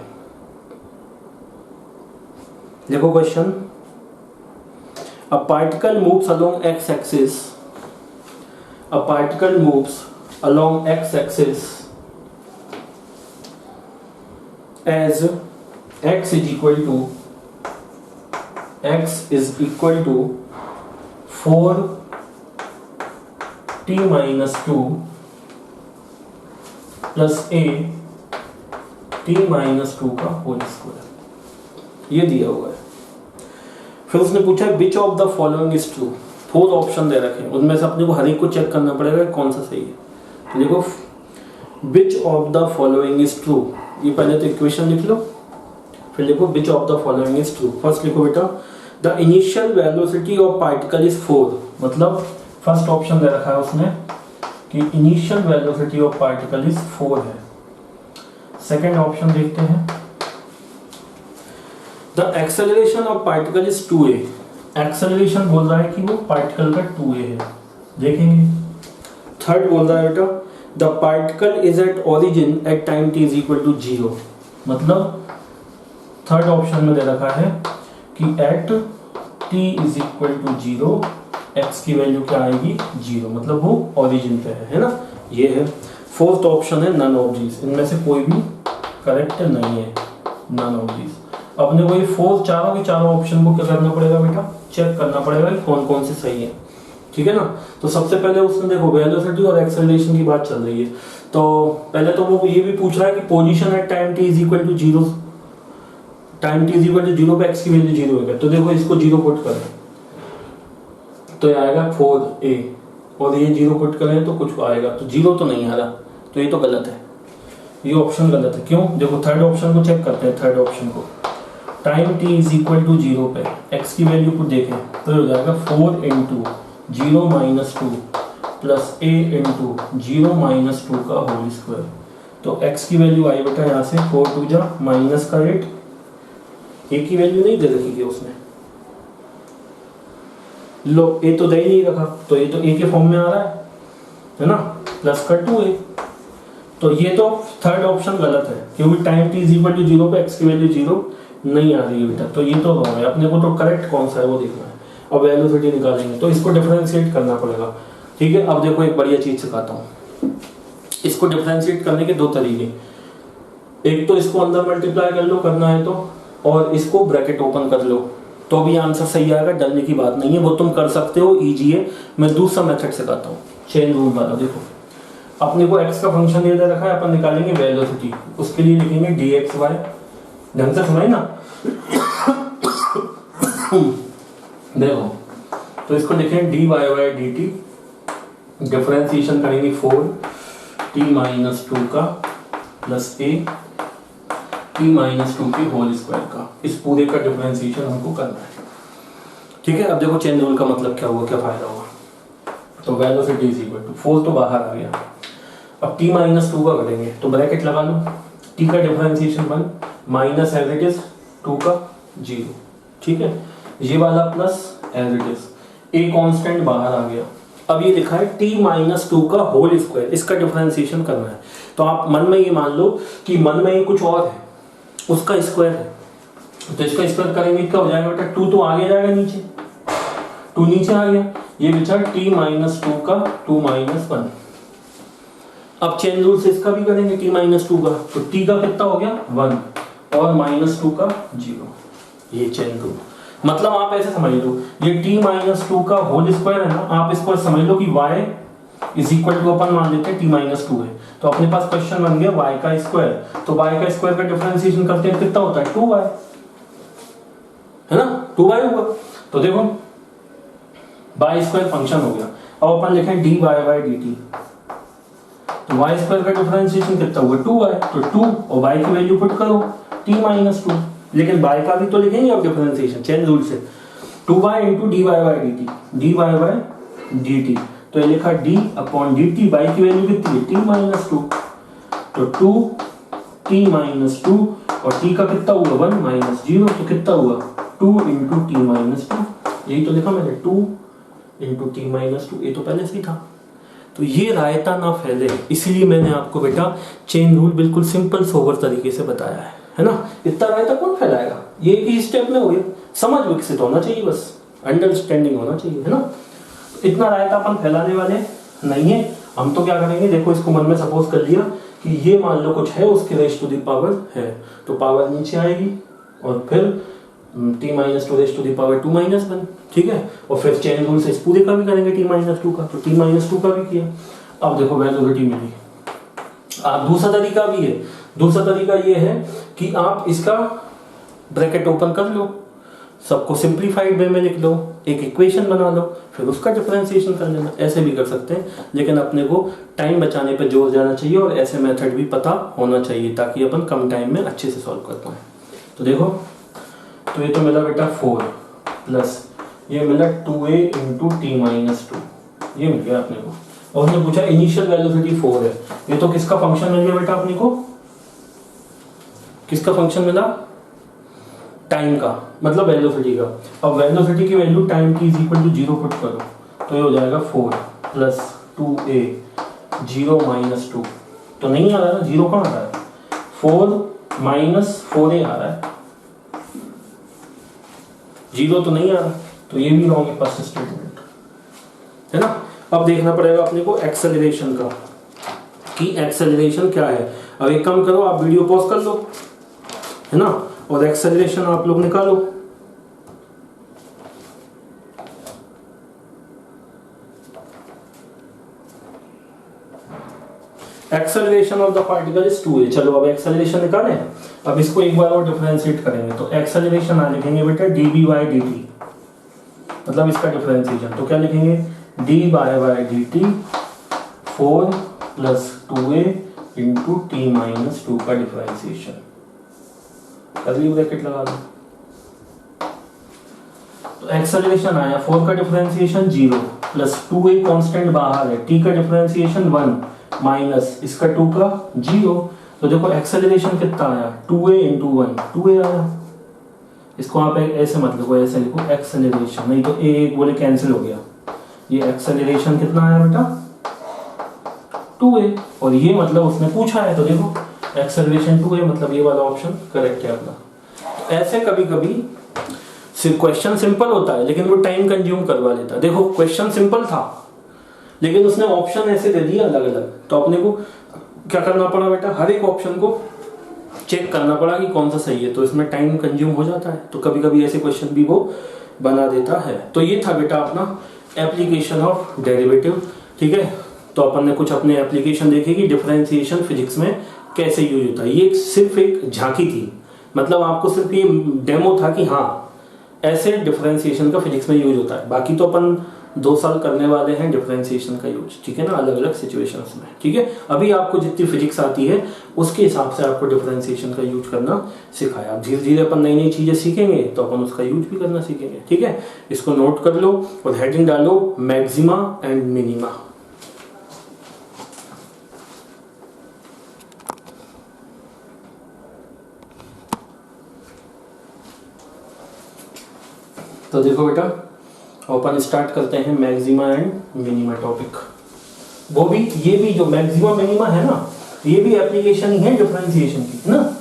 देखो question, a particle moves along X axis, a particle moves along X axis as x is equal to 4t minus 2 plus a t minus 2 का होल स्क्वायर, ये दिया हुआ है। फिर उसने पूछा which of the following is true. 4 option दे रखे हैं, उनमें से अपने को हर एक को चेक करना पड़ेगा कौन सा सही है। तो देखो विच of the following is true, ये पहले तो इक्वेशन लिख लो, फिर लिखो विच of the following is true. First लिखो बेटा the initial velocity of particle is 4, मतलब फर्स्ट ऑप्शन दे रखा है उसने कि initial velocity of particle is 4 है। सेकेंड ऑप्शन देखते हैं the acceleration of particle is 2a, acceleration बोल रहा है कि वो पार्टिकल का 2a है, देखेंगे। थर्ड बोल रहा है बेटा the particle is at origin at time t is equal to 0, मतलब थर्ड ऑप्शन में दे रखा है कि at t is equal to 0 x की वैल्यू क्या आएगी 0, मतलब वो ओरिजिन पे है ना। ये है फोर्थ ऑप्शन है नन ऑफ दीज, इनमें से कोई भी करेक्ट नहीं है, नन ऑफ दीज। अपने को ये फोर्थ चारों के चारों ऑप्शन को क्या करना पड़ेगा बेटा, चेक करना पड़ेगा कि कौन कौन से सही है, ठीक है ना। तो सबसे पहले उसने देखो वेलोसिटी और एक्सेलरेशन की बात चल रही है, तो पहले तो वो ये भी पूछ रहा है कि position at time t is equal to 0, time t is equal to 0 पे x की वैल्यू 0 होगा, तो देखो इसको 0 पुट करें तो ये आएगा 4a, और ये 0 पुट करें तो कुछ आएगा, तो 0 तो नहीं आ रहा, तो ये तो गलत है, ये ऑप्शन गलत है। क्यों, देखो थर्ड ऑप्शन को चेक करते हैं। थर्ड ऑप्शन को time t is equal to 0 पे x की वैल्यू को देखें तो हो जाएगा 4 into 0 minus 2 plus a into 0 minus 2 का होल स्क्वायर, तो x की वैल्यू आई बेटा यहाँ से 4 टू जा माइनस का 8, a की वैल्यू नहीं दे रखी है उसने, लो a तो दे ही नहीं रखा, तो ये तो a के फॉर्म में आ रहा है ना, प्लस का 2a, तो ये तो थर्ड ऑप्शन गलत है क्योंकि time t is equal to 0 पे x की वैल्यू 0 नहीं आ रही है बेटा, तो ये तो रॉन्ग है। अपने को तो करेक्ट कौन सा है वो देखना है, अब वेलोसिटी निकालेंगे तो इसको डिफरेंशिएट करना पड़ेगा, ठीक है। अब देखो एक बढ़िया चीज सिखाता हूँ, इसको डिफरेंशिएट करने के दो तरीके, एक तो इसको अंदर मल्टीप्लाई कर लो करना है तो, और इसको ब्रैकेट ओपन कर लो तो भी आंसर सही आएगा, डरने की बात नहीं है, वो तुम कर सकते हो, इजी है। मैं दूसरा मेथड सिखाता हूँ, चेन रूल वाला। देखो अपने को x का फंक्शन ये दे रखा है, अपन निकालेंगे वेलोसिटी, उसके लिए लिखेंगे dxy, ढंग से सुनाई ना देखो तो इसको लिखेंगे dy by dt, डिफरेंशिएशन करेंगे 4t माइनस 2 का प्लस a t माइनस 2 के होल स्क्वायर का, इस पूरे का डिफरेंशिएशन हमको करना है, ठीक है। अब देखो चेन रूल का मतलब क्या हुआ, क्या फायदा हुआ, तो वेलोसिटी इज इक्वल टू 4 तो बाहर आ गया, अब t माइनस 2 का करेंगे तो ब्रैकेट लगा लो, t का differentiation 1 minus as it is 2 का 0, ठीक है, ये वाला plus as it is, a constant बाहर आ गया। अब ये लिखा है t माइनस 2 का होल स्क्वायर, इसका डिफरेंशिएशन करना है, तो आप मन में ये मान लो कि मन में ये कुछ और है, उसका स्क्वायर है, तो इसका स्क्वायर करेंगे क्या हो जाएगा बेटा, 2 तो आगे जाएगा नीचे, 2 नीचे आ गया, ये बचा t माइनस 2 का 2 माइनस 1। अब चेन रूल से इसका भी करेंगे t माइनस 2 का, तो t का कितना हो गया 1 और माइनस 2 का 0, ये चेन रूल। मतलब आप ऐसे समझ लो, ये t माइनस 2 का होल स्क्वायर है ना, आप इसको समझ लो कि y इज इक्वल टू, अपन मान लेते हैं t माइनस 2 है, तो अपने पास क्वेश्चन बन गया y का स्क्वायर, तो y का स्क्वायर का डिफरेंशिएशन करते हैं कितना होता है 2y, है ना, 2y होगा। तो देखो y स्क्वायर फंक्शन हो गया, अब अपन लिखें dy by dt, तो y स्क्वायर का डिफरेंशिएशन कितना हुआ 2y, तो 2 और y की वैल्यू पुट करो t माइनस 2, लेकिन y का भी तो लिखेंगे अब डिफरेंशिएशन चेन रूल से, 2y into dy by dt, तो ये लिखा d अपॉन dt, y की वैल्यू कितनी है t माइनस 2, तो 2t माइनस 2 और t का कितना हुआ 1 माइनस 0, तो कितना हुआ 2 इंटू t माइनस 2, यही तो लिखा मैंने 2 इंटू t माइनस 2, ये तो पहले से ही था। तो ये रायता ना फैले, इसीलिए मैंने आपको बेटा चेन रूल बिल्कुल सिंपल सोबर तरीके से बताया है ना। इतना रायता कौन फैलाएगा, ये एक ही स्टेप में हो गया, समझ विकसित होना चाहिए, बस अंडरस्टैंडिंग होना चाहिए, है ना। इतना रायता अपन फैलाने वाले नहीं है, हम तो क्या करेंगे, देखो इसको मन में सपोज कर लिया कि ये मान लो कुछ है, उसके रेज टू द पावर है, तो पावर नीचे आएगी और फिर t minus 2 raise to the power 2 minus 1, ठीक है, और फिर चेन रूल से इस पूरे का भी करेंगे t माइनस 2 का, तो t माइनस 2 का भी किया। अब देखो वेलोसिटी मिली। आप दूसरा तरीका भी है, दूसरा तरीका ये है कि आप इसका ब्रैकेट ओपन कर लो, सबको सिंप्लीफाइड वे में लिख दो, एक इक्वेशन बना लो, फिर उसका डिफरेंशिएशन कर लेना। ऐसे भी कर सकते हैं, लेकिन अपने को टाइम बचाने पर जोर देना चाहिए और ऐसे मेथड भी पता होना चाहिए ताकि अपन कम टाइम में अच्छे से सॉल्व कर पाए। तो देखो, तो ये तो मिला बेटा 4 प्लस ये मिला 2a इंटू टी माइनस 2, ये मिल गया अपने को। और उसने पूछा इनिशियल वेलोसिटी 4 है, ये तो किसका फंक्शन मिल गया बेटा अपने को, किसका फंक्शन मिला, टाइम का, मतलब वेलोसिटी का। अब वेलोसिटी की वैल्यू टाइम की इज इक्वल टू 0 पुट करो तो ये हो जाएगा 4 प्लस 2a 0 माइनस 2, तो नहीं आ रहा है, 0 कहाँ आ रहा है, 4 माइनस 4a आ रहा है, 0 तो नहीं आ रहा, तो ये भी रॉन्ग है फर्स्ट स्टेटमेंट, है ना। अब देखना पड़ेगा अपने को एक्सेलरेशन का, कि एक्सेलरेशन क्या है। अब एक काम करो, आप वीडियो पॉज कर लो, है ना, और एक्सेलरेशन आप लोग निकालो। Acceleration of the particle is 2a। चलो अब एक्सेलरेशन निकालें। अब इसको एक बार और डिफरेंशिएट करेंगे, तो एक्सेलरेशन आ लिखेंगे बेटा डी बाई डी टी, मतलब इसका डिफरेंशिएशन। तो क्या लिखेंगे, D by D T 4 plus 2a into T minus 2 का डिफरेंशिएशन, कर्ली ब्रैकेट लगा दो। तो एक्सेलरेशन आया 4 का डिफरेंशिएशन 0 प्लस 2a कांस्टेंट बाहर है, t का डिफरेंशिएशन 1 माइनस इसका 2 का 0। तो देखो एक्सेलरेशन कितना आया, 2a इंटू 1 2a आया। इसको आप ऐसे मत लिखो, ऐसे लिखो एक्सेलरेशन, नहीं तो a एक बोले कैंसिल हो गया। ये एक्सेलरेशन कितना आया बेटा 2a, और ये मतलब उसने पूछा है, तो देखो एक्सेलरेशन 2a, मतलब ये वाला ऑप्शन करेक्ट है अपना। ऐसे कभी कभी क्वेश्चन सिंपल होता है लेकिन वो टाइम कंज्यूम करवा लेता है। देखो क्वेश्चन सिंपल था लेकिन उसने ऑप्शन ऐसे दे दिया अलग अलग, तो अपने को क्या करना पड़ा बेटा, हर एक ऑप्शन को चेक करना पड़ा कि कौन सा सही है, तो इसमें टाइम कंज्यूम हो जाता है। तो कभी कभी ऐसे क्वेश्चन भी वो बना देता है। तो ये था बेटा अपना एप्लीकेशन ऑफ डेरिवेटिव, ठीक है। तो अपन ने कुछ अपने एप्लीकेशन देखे कि डिफरेंशिएशन फिजिक्स में कैसे यूज होता है। ये सिर्फ एक झांकी थी, मतलब आपको सिर्फ ये डेमो था कि हाँ ऐसे डिफरेंशिएशन का फिजिक्स में यूज होता है। बाकी तो अपन 2 साल करने वाले हैं डिफरेंशिएशन का यूज, ठीक है ना, अलग अलग सिचुएशंस में, ठीक है। अभी आपको जितनी फिजिक्स आती है उसके हिसाब से आपको डिफरेंशिएशन का यूज करना सिखाया। धीरे धीरे अपन नई नई चीजें सीखेंगे तो अपन उसका यूज भी करना सीखेंगे, ठीक है। इसको नोट कर लो और हेडिंग डालो मैक्सिमा एंड मिनिमा। तो देखो बेटा अपन स्टार्ट करते हैं मैक्सिमा एंड मिनिमा टॉपिक। वो भी, ये भी जो मैक्सिमा मिनिमा है ना, ये भी एप्लीकेशन ही है डिफरेंशिएशन की, है ना।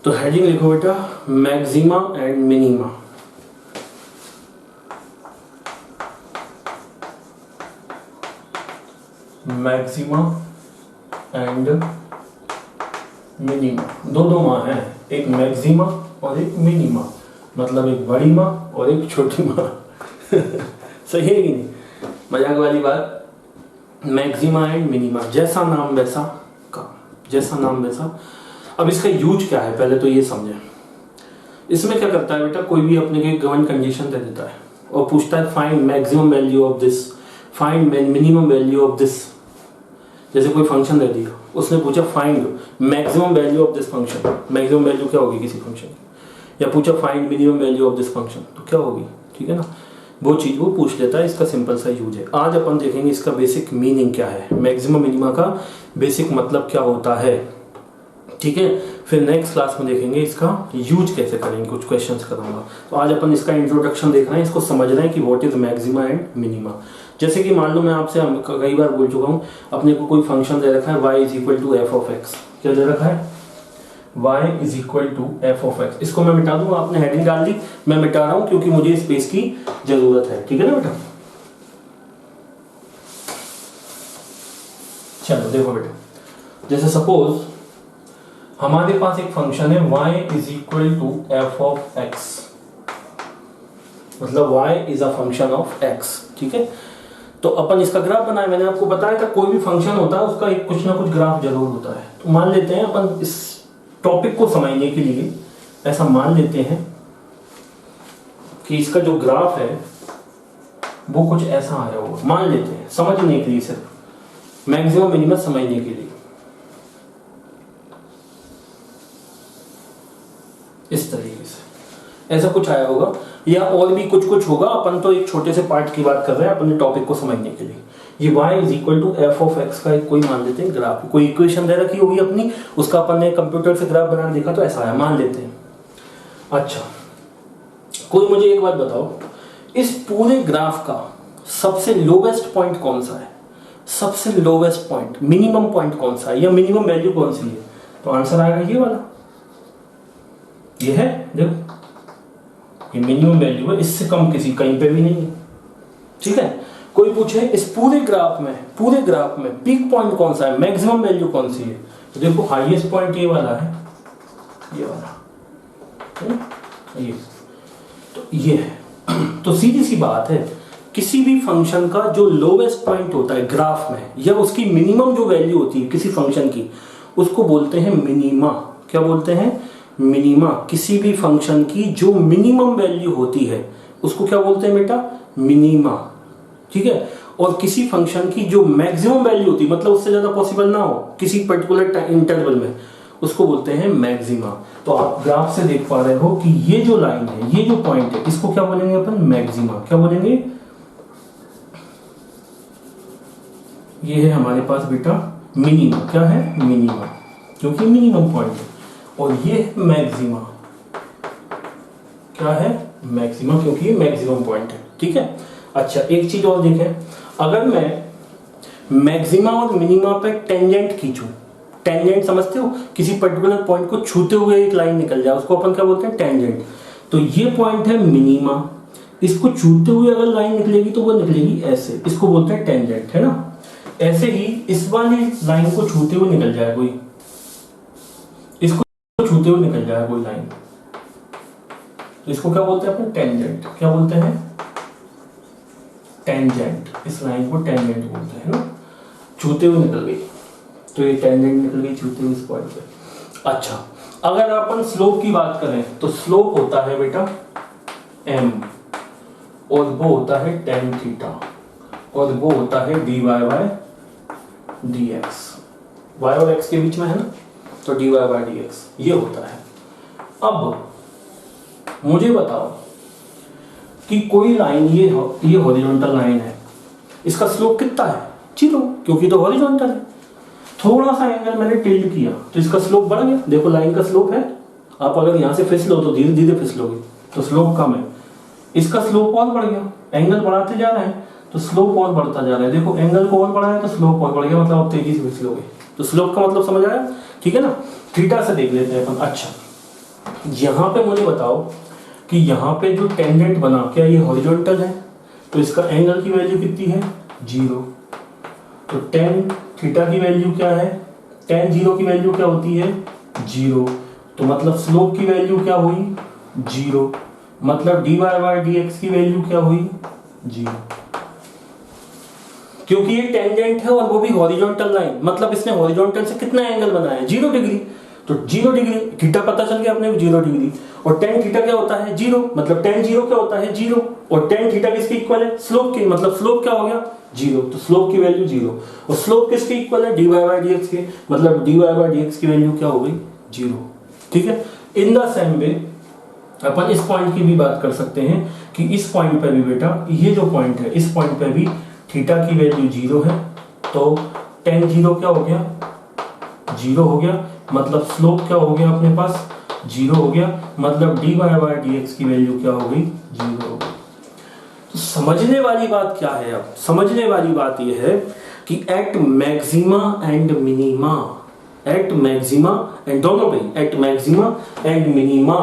तो हेडिंग लिखो बेटा maxima and minima. Maxima and minima, दो माँ हैं, एक मैक्सिमा और एक मिनिमा, मतलब एक बड़ी माँ और एक छोटी माँ। सही है कि नहीं, मजाक वाली बात। मैक्सिमा एंड मिनिमा, जैसा नाम वैसा काम, जैसा नाम वैसा। अब इसका यूज क्या है पहले तो ये समझें। इसमें क्या करता है बेटा, कोई भी अपने को गिवन कंडीशन दे देता है और पूछता है find maximum value of this, find minimum value of this. जैसे कोई फंक्शन दे दिया, उसने पूछा find maximum value of this function, maximum value क्या होगी किसी फंक्शन की, या पूछा find minimum value of this function, तो क्या होगी, ठीक है ना। वो चीज वो पूछ लेता है, इसका सिंपल सा यूज है। आज अपन देखेंगे इसका बेसिक मीनिंग क्या है, मैक्सिमम मिनिमा का बेसिक मतलब क्या होता है, ठीक है। फिर नेक्स्ट क्लास में देखेंगे इसका यूज कैसे करेंगे, कुछ क्वेश्चंस करूंगा। तो आज अपन इसका इंट्रोडक्शन देख रहे हैं, इसको समझ रहे हैं कि what is maxima and minima. जैसे कि मान लो मैं आपसे कई बार बोल चुका हूँ, अपने को कोई फंक्शन दे रखा है y is equal to F of X, क्या दे रखा है y is equal to F of X. इसको मैं मिटा दूंगा, आपने हेडिंग डाल दी, मैं मिटा रहा हूँ क्योंकि मुझे स्पेस की जरूरत है, ठीक है ना बेटा। चलो देखो बेटा, जैसे सपोज हमारे पास एक फंक्शन है y is equal to F of X, मतलब y is a function of x, ठीक है। तो अपन इसका ग्राफ बनाए, मैंने आपको बताया था कोई भी फंक्शन होता है उसका एक कुछ ना कुछ ग्राफ जरूर होता है। तो मान लेते हैं अपन इस टॉपिक को समझने के लिए ऐसा मान लेते हैं कि इसका जो ग्राफ है वो कुछ ऐसा आया होगा, मान लेते हैं समझने के लिए, सिर्फ मैक्सिमम मिनिमम समझने के लिए। इस तरीके से ऐसा कुछ आया होगा, या और भी कुछ कुछ होगा, अपन तो एक छोटे से पार्ट की बात कर रहे हैं अपने टॉपिक को समझने के लिए। ये y is equal to F of X का एक कोई मान लेते हैं ग्राफ, कोई इक्वेशन दे रखी होगी अपनी, उसका अपन ने कंप्यूटर से ग्राफ बना देखा तो ऐसा आया, मान लेते हैं। अच्छा, कोई मुझे एक बात बताओ, इस पूरे ग्राफ का सबसे लोवेस्ट पॉइंट कौन सा है? सबसे लोवेस्ट पॉइंट, मिनिमम पॉइंट कौन सा है, या मिनिमम वैल्यू कौन सी है? तो आंसर आएगा ये वाला, ये है, देखो ये मिनिमम वैल्यू है, इससे कम किसी कहीं पे भी नहीं है, ठीक है। कोई पूछे इस पूरे ग्राफ में पीक पॉइंट कौन सा है, मैक्सिमम वैल्यू कौन सी है? तो देखो हाईएस्ट पॉइंट ये वाला है, ये वाला ये, तो ये है। तो सीधी सी बात है, किसी भी फंक्शन का जो लोवेस्ट पॉइंट होता है ग्राफ में, या उसकी मिनिमम जो वैल्यू होती है किसी फंक्शन की, उसको बोलते हैं मिनिमा। क्या बोलते हैं? मिनिमा। किसी भी फंक्शन की जो मिनिमम वैल्यू होती है उसको क्या बोलते हैं बेटा? मिनिमा, ठीक है। और किसी फंक्शन की जो मैक्सिमम वैल्यू होती है, मतलब उससे ज्यादा पॉसिबल ना हो किसी पर्टिकुलर इंटरवल में, उसको बोलते हैं मैक्सिमा। तो आप ग्राफ से देख पा रहे हो कि ये जो लाइन है, ये जो पॉइंट है, इसको क्या बोलेंगे अपन? मैक्सिमा। क्या बोलेंगे? ये है हमारे पास बेटा मिनिमा। क्या है? मिनिमा, क्योंकि मिनिमम पॉइंट है। और ये है मैक्सिमा। क्या है? मैक्सिमा, क्योंकि ये मैक्सिमम पॉइंट है, ठीक है। अच्छा, एक चीज और देखें, अगर मैं मैक्सिमा और मिनिमा पे टेंजेंट खींचूं, टेंजेंट समझते हो? किसी पर्टिकुलर पॉइंट को छूते हुए एक लाइन निकल जाए, उसको अपन क्या बोलते हैं? टेंजेंट। तो ये पॉइंट है मिनिमा, इसको छूते हुए अगर लाइन निकलेगी तो वो निकलेगी ऐसे, इसको बोलते हैं टेंजेंट, है ना। ऐसे ही इस वाली लाइन को छूते हुए निकल जाए कोई, इसको छूते हुए निकल जाए कोई लाइन, तो इसको क्या बोलते हैं अपन? टेंजेंट। क्या बोलते हैं? टेंजेंट। इस लाइन को टेंजेंट बोलते हैं ना, छूते हुए निकल गई, तो ये टेंजेंट निकल गई छूते हुए इस पॉइंट पे। अच्छा, अगर अपन स्लोप की बात करें तो स्लोप होता है बेटा m, और वो होता है tan थीटा, और वो होता है dy बाय dx। y और x के बीच में है ना, तो dy बाय dx ये होता है। अब मुझे बताओ कि कोई लाइन, ये हॉरिजॉन्टल लाइन है, इसका स्लोप कितना है? 0, क्योंकि तो हॉरिजॉन्टल है। थोड़ा सा एंगल मैंने टिल्ट किया तो इसका स्लोप बढ़ गया। देखो लाइन का स्लोप है, आप अगर यहां से फिसलो तो धीरे धीरे फिसलोगे तो स्लोप कम है, इसका स्लोप और बढ़ गया। एंगल बढ़ाते जा रहे हैं तो स्लोप और बढ़ता जा रहा है। देखो एंगल को और बढ़ाया तो स्लोप और बढ़ गया, मतलब आप तेजी से फिसलोगे। तो स्लोप का मतलब समझ आया, ठीक है ना। थीटा से देख लेते हैं अपन। अच्छा, यहां पे मुझे बताओ कि यहाँ पे जो टेंजेंट बना, क्या ये हॉरिजॉन्टल है? तो इसका एंगल की वैल्यू कितनी है? 0। तो tan थीटा की वैल्यू क्या है? tan 0 की वैल्यू क्या होती है? 0। तो मतलब स्लोप की वैल्यू क्या हुई? 0। मतलब dy बाय dx की वैल्यू क्या हुई? 0। क्योंकि ये टेंजेंट है और वो भी हॉरिजॉन्टल लाइन, मतलब इसने हॉरिजॉन्टल से कितना एंगल बनाया? 0 डिग्री। तो 0 डिग्री, थीटा पता चल गया अपने 0 डिग्री। और tan थीटा क्या होता है? 0। मतलब tan 0 क्या होता है? 0। और tan थीटा किसके इक्वल है? स्लोप के, मतलब स्लोप क्या हो गया? 0। तो स्लोप की वैल्यू 0। और स्लोप किसके इक्वल है? dy बाय dx के, मतलब dy बाय dx की वैल्यू क्या हो गई? 0, ठीक है। इन द सेम वे अपन इस पॉइंट की भी बात कर सकते हैं कि इस पॉइंट पे भी बेटा, ये जो पॉइंट है, इस पॉइंट पे भी थीटा की वैल्यू 0 है, तो tan 0 क्या हो गया? 0 हो गया। मतलब स्लोप क्या हो गया अपने पास? 0 हो गया। मतलब dy बाय dx की वैल्यू क्या हो गई? 0 हो गई। तो समझने वाली बात क्या है? अब समझने वाली बात यह है कि at maxima and minima, at maxima and, दोनों पे, at maxima and minima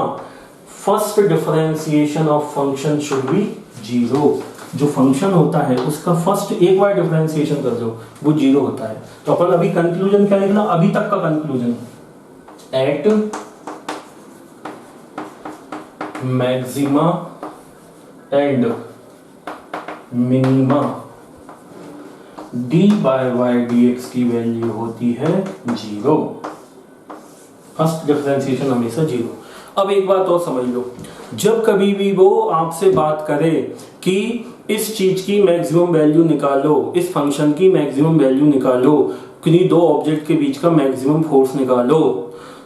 first differentiation of function should be 0। जो फंक्शन होता है उसका फर्स्ट एक बार डिफरेंशिएशन कर दो वो 0 होता है। तो अपन अभी कंक्लूजन क्या लिखना, अभी तक का conclusion, at maxima and minima D by Y D X की वैल्यू होती है 0। फर्स्ट डिफरेंशिएशन हमेशा 0। अब एक बात और समझ लो, जब कभी भी वो आपसे बात करे कि इस चीज की मैक्सिमम वैल्यू निकालो, इस फंक्शन की मैक्सिमम वैल्यू निकालो, किन्हीं दो ऑब्जेक्ट के बीच का मैक्सिमम फोर्स निकालो,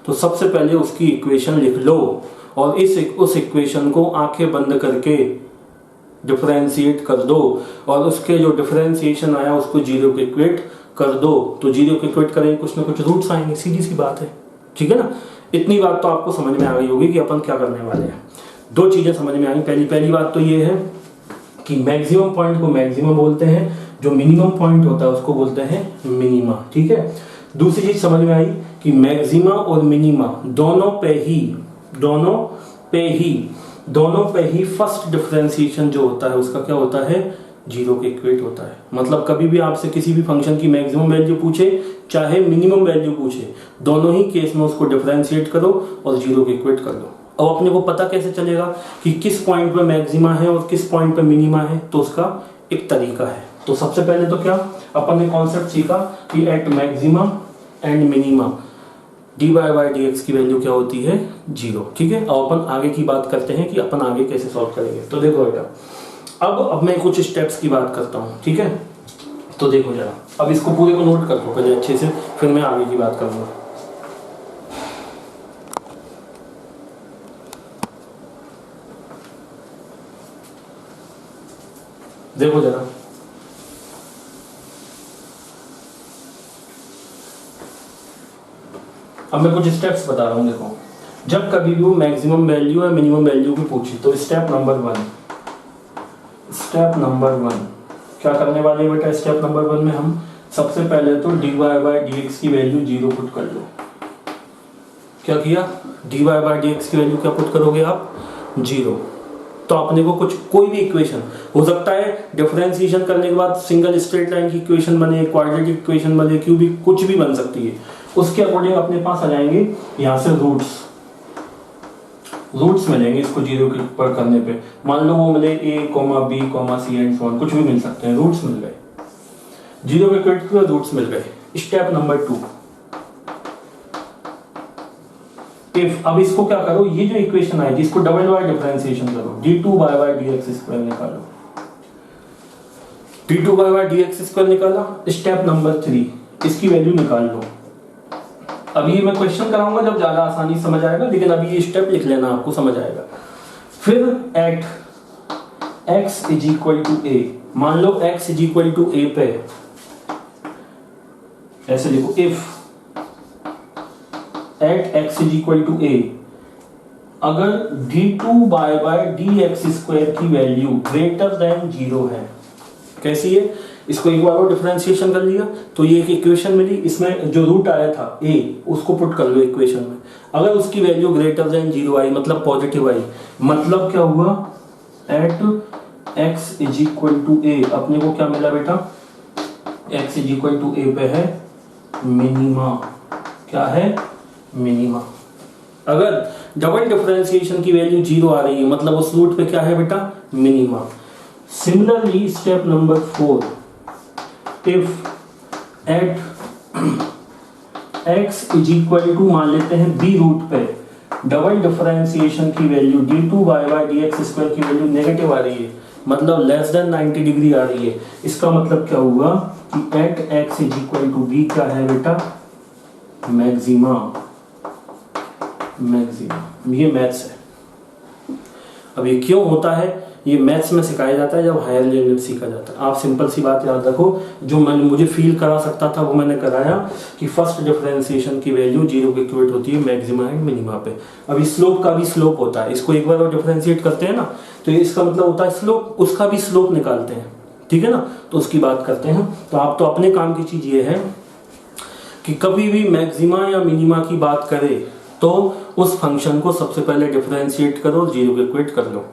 तो सबसे पहले उसकी इक्वेशन लिख लो और उस इक्वेशन को आंखें बंद करके डिफरेंशिएट कर दो और उसके जो डिफरेंशिएशन आया उसको 0 के इक्वेट कर दो। तो 0 के इक्वेट करेंगे कुछ ना कुछ रूट्स आएंगे, सीधी सी बात है, ठीक है ना। इतनी बात तो आपको समझ में आ गई होगी कि अपन क्या करने वाले हैं। दो चीजें समझ में आई। पहली बात तो ये है कि मैक्सिमम पॉइंट को मैक्सिमम बोलते हैं, जो मिनिमम पॉइंट होता है उसको बोलते हैं मिनिमा, ठीक है। दूसरी चीज समझ में आई कि मैक्सिमा और मिनिमा दोनों पे ही फर्स्ट डिफरेंशिएशन जो होता है उसका क्या होता है, 0 के इक्वेट होता है। मतलब कभी भी आपसे किसी भी फंक्शन की मैक्सिमम वैल्यू पूछे चाहे मिनिमम वैल्यू पूछे, दोनों ही केस में उसको डिफरेंशिएट करो और 0 के इक्वेट कर दो। अब अपने को पता कैसे चलेगा कि किस पॉइंट पे मैक्सिमा है और किस पॉइंट पे मिनिमा है, तो उसका एक तरीका है। तो सबसे पहले तो क्या अपन ने कॉन्सेप्ट सीखा कि at maxima and minima D by Y D X की वैल्यू क्या होती है, 0, ठीक है। अब अपन आगे की बात करते हैं कि अपन आगे कैसे सॉल्व करेंगे। तो देखो बेटा, अब मैं कुछ स्टेप्स की बात करता हूँ, ठीक है। तो देखो जरा, अब इसको पूरे को नोट कर लो पहले अच्छे से, फिर मैं आगे की बात करूंगा। देखो जरा, अब मैं कुछ स्टेप्स बता रहा हूं। देखो, जब कभी भी वो मैक्सिमम वैल्यू या मिनिमम वैल्यू की पूछी तो स्टेप नंबर वन क्या करने वाले हैं बेटा। स्टेप नंबर 1 में हम सबसे पहले तो D Y by D X की वैल्यू 0 पुट कर लो। क्या किया, D Y by D X की वैल्यू क्या पुट करोगे आप, 0। तो अपने को कोई भी इक्वेशन हो सकता है, डिफरेंशिएशन करने के बाद सिंगल स्ट्रेट लाइन की इक्वेशन बने, क्वाड्रेटिक इक्वेशन बने, क्यूबिक, कुछ भी बन सकती है। उसके अकॉर्डिंग अपने पास आ जाएंगे यहाँ से रूट्स मिलेंगे इसको 0 के ऊपर करने पे। मान लो वो मिले a, b, c and so on, कुछ भी मिल सकते हैं, रूट्स मिल गए, 0 के इक्वेट के रूट्स मिल गए। स्टेप नंबर 2, इफ, अब इसको क्या करो, ये जो इक्वेशन आई जिसको डबल बाय डिफरेंशिएशन करो, d2 by by dx square निकालो, d2 by by dx square निकाला। स्टेप नंबर 3, इसकी वैल्यू निकाल लो। अभी मैं क्वेश्चन कराऊंगा जब ज्यादा आसानी समझ आएगा, लेकिन अभी ये स्टेप लिख लेना, आपको समझ आएगा। फिर at x is equal to a, मान लो x is equal to a पे ऐसे लिखो, if at x is equal to a, अगर d2 by by dx square की वैल्यू ग्रेटर देन 0 है। कैसी है, इसको एक बार और डिफरेंशिएशन कर लिया तो ये एक इक्वेशन मिली, इसमें जो रूट आया था a उसको पुट कर लो इक्वेशन में। अगर उसकी वैल्यू ग्रेटर देन 0 आई, मतलब पॉजिटिव आई, मतलब क्या हुआ, at x is equal to a, अपने को क्या मिला बेटा, x is equal to a पे है मिनिमा। क्या है, मिनिमा। अगर डबल डिफरेंशिएशन की वैल्यू 0 आ रही है, मतलब उस रूट पे क्या है बेटा, minima. Similarly step number 4, if at x is equal to, मान लेते हैं b रूट पे, डबल डिफरेंशिएशन की value d2 by by dx square की वैल्यू नेगेटिव आ रही है, मतलब लेस देन 90 डिग्री आ रही है। इसका मतलब क्या हुआ कि at x is equal to b क्या है बेटा, मैक्सिमा। ये मैथ्स है। अब ये क्यों होता है, ये मैथ्स में सिखाया जाता है जब हायर लेवल सीखा जाता है। आप सिंपल सी बात याद रखो, जो मुझे फील करा सकता था वो मैंने कराया कि फर्स्ट डिफरेंशिएशन की वैल्यू 0 के इक्वल होती है मैक्सिमा एंड मिनिमा पे। अभी स्लोप का भी स्लोप होता है, इसको एक बार और डिफरेंशिएट करते हैं ना, तो इसका मतलब होता है स्लोप, उसका भी स्लोप निकालते हैं, ठीक है ना। तो उसकी बात करते हैं। तो आप तो अपने काम की चीज ये है कि कभी भी मैक्सिमा या मिनिमा की बात करें तो उस फंक्शन को सबसे पहले डिफरेंशिएट करो, 0 के इक्वेट कर लो।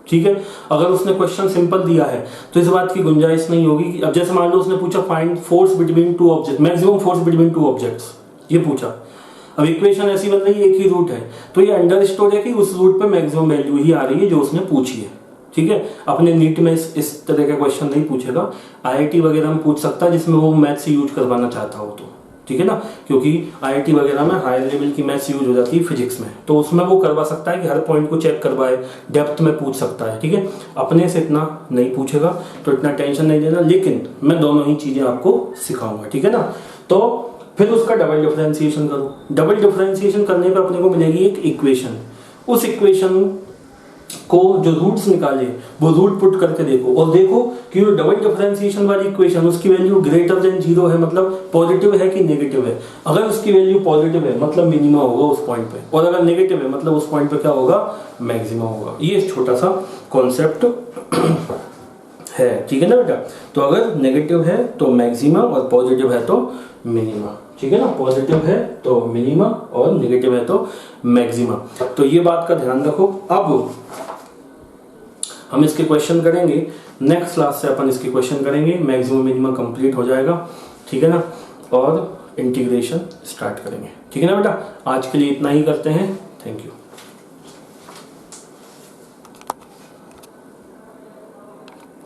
ठीक है। अगर उसने क्वेश्चन सिंपल दिया है तो इस बात की गुंजाइश नहीं होगी कि अब जैसे मान लो उसने पूछा find force between two object, maximum force between two objects, ये पूछा। अब इक्वेशन ऐसी बन रही है, एक ही रूट है, तो ये अंडरस्टूड है कि उस रूट पे मैक्सिमम वैल्यू ही आ रही है जो उसने पूछी है, ठीक है। अपने नीट में इस तरह का क्वेश्चन नहीं पूछेगा, आईआईटी वगैरह में पूछ सकता है जिसमें वो मैथ से यूज करवाना चाहता हो तो, ठीक है ना, क्योंकि आईआईटी वगैरह में हायर लेवल की मैथ्स यूज हो जाती है फिजिक्स में, तो उसमें वो करवा सकता है कि हर पॉइंट को चेक करवाए, डेप्थ में पूछ सकता है, ठीक है। अपने से इतना नहीं पूछेगा तो इतना टेंशन नहीं लेना, लेकिन मैं दोनों ही चीजें आपको सिखाऊंगा, ठीक है ना। तो फिर उसका डबल डिफरेंशिएशन करो। डबल डिफरेंशिएशन करने पर अपने को मिलेगी एक इक्वेशन, उस इक्वेशन को जो रूट्स निकाले वो रूट पुट करके देखो और देखो कि वो डबल डिफरेंशिएशन वाली इक्वेशन उसकी वैल्यू ग्रेटर देन 0 है, मतलब पॉजिटिव है कि नेगेटिव है। अगर उसकी वैल्यू पॉजिटिव है मतलब मिनिमा होगा उस पॉइंट पे, और अगर नेगेटिव है मतलब उस पॉइंट पे क्या होगा, मैक्सिमा होगा। ये छोटा सा कॉन्सेप्ट है, ठीक है ना बेटा। तो अगर नेगेटिव है तो मैक्सिमा और पॉजिटिव है तो मिनिमा, ठीक है ना। पॉजिटिव है तो मिनिमा और नेगेटिव है तो मैक्सिमा, तो ये बात का ध्यान रखो। अब हम इसके क्वेश्चन करेंगे, नेक्स्ट क्लास से अपन इसके क्वेश्चन करेंगे, मैक्सिमम मिनिमम कंप्लीट हो जाएगा, ठीक है ना, और इंटीग्रेशन स्टार्ट करेंगे, ठीक है ना बेटा। आज के लिए इतना ही करते हैं, थैंक यू।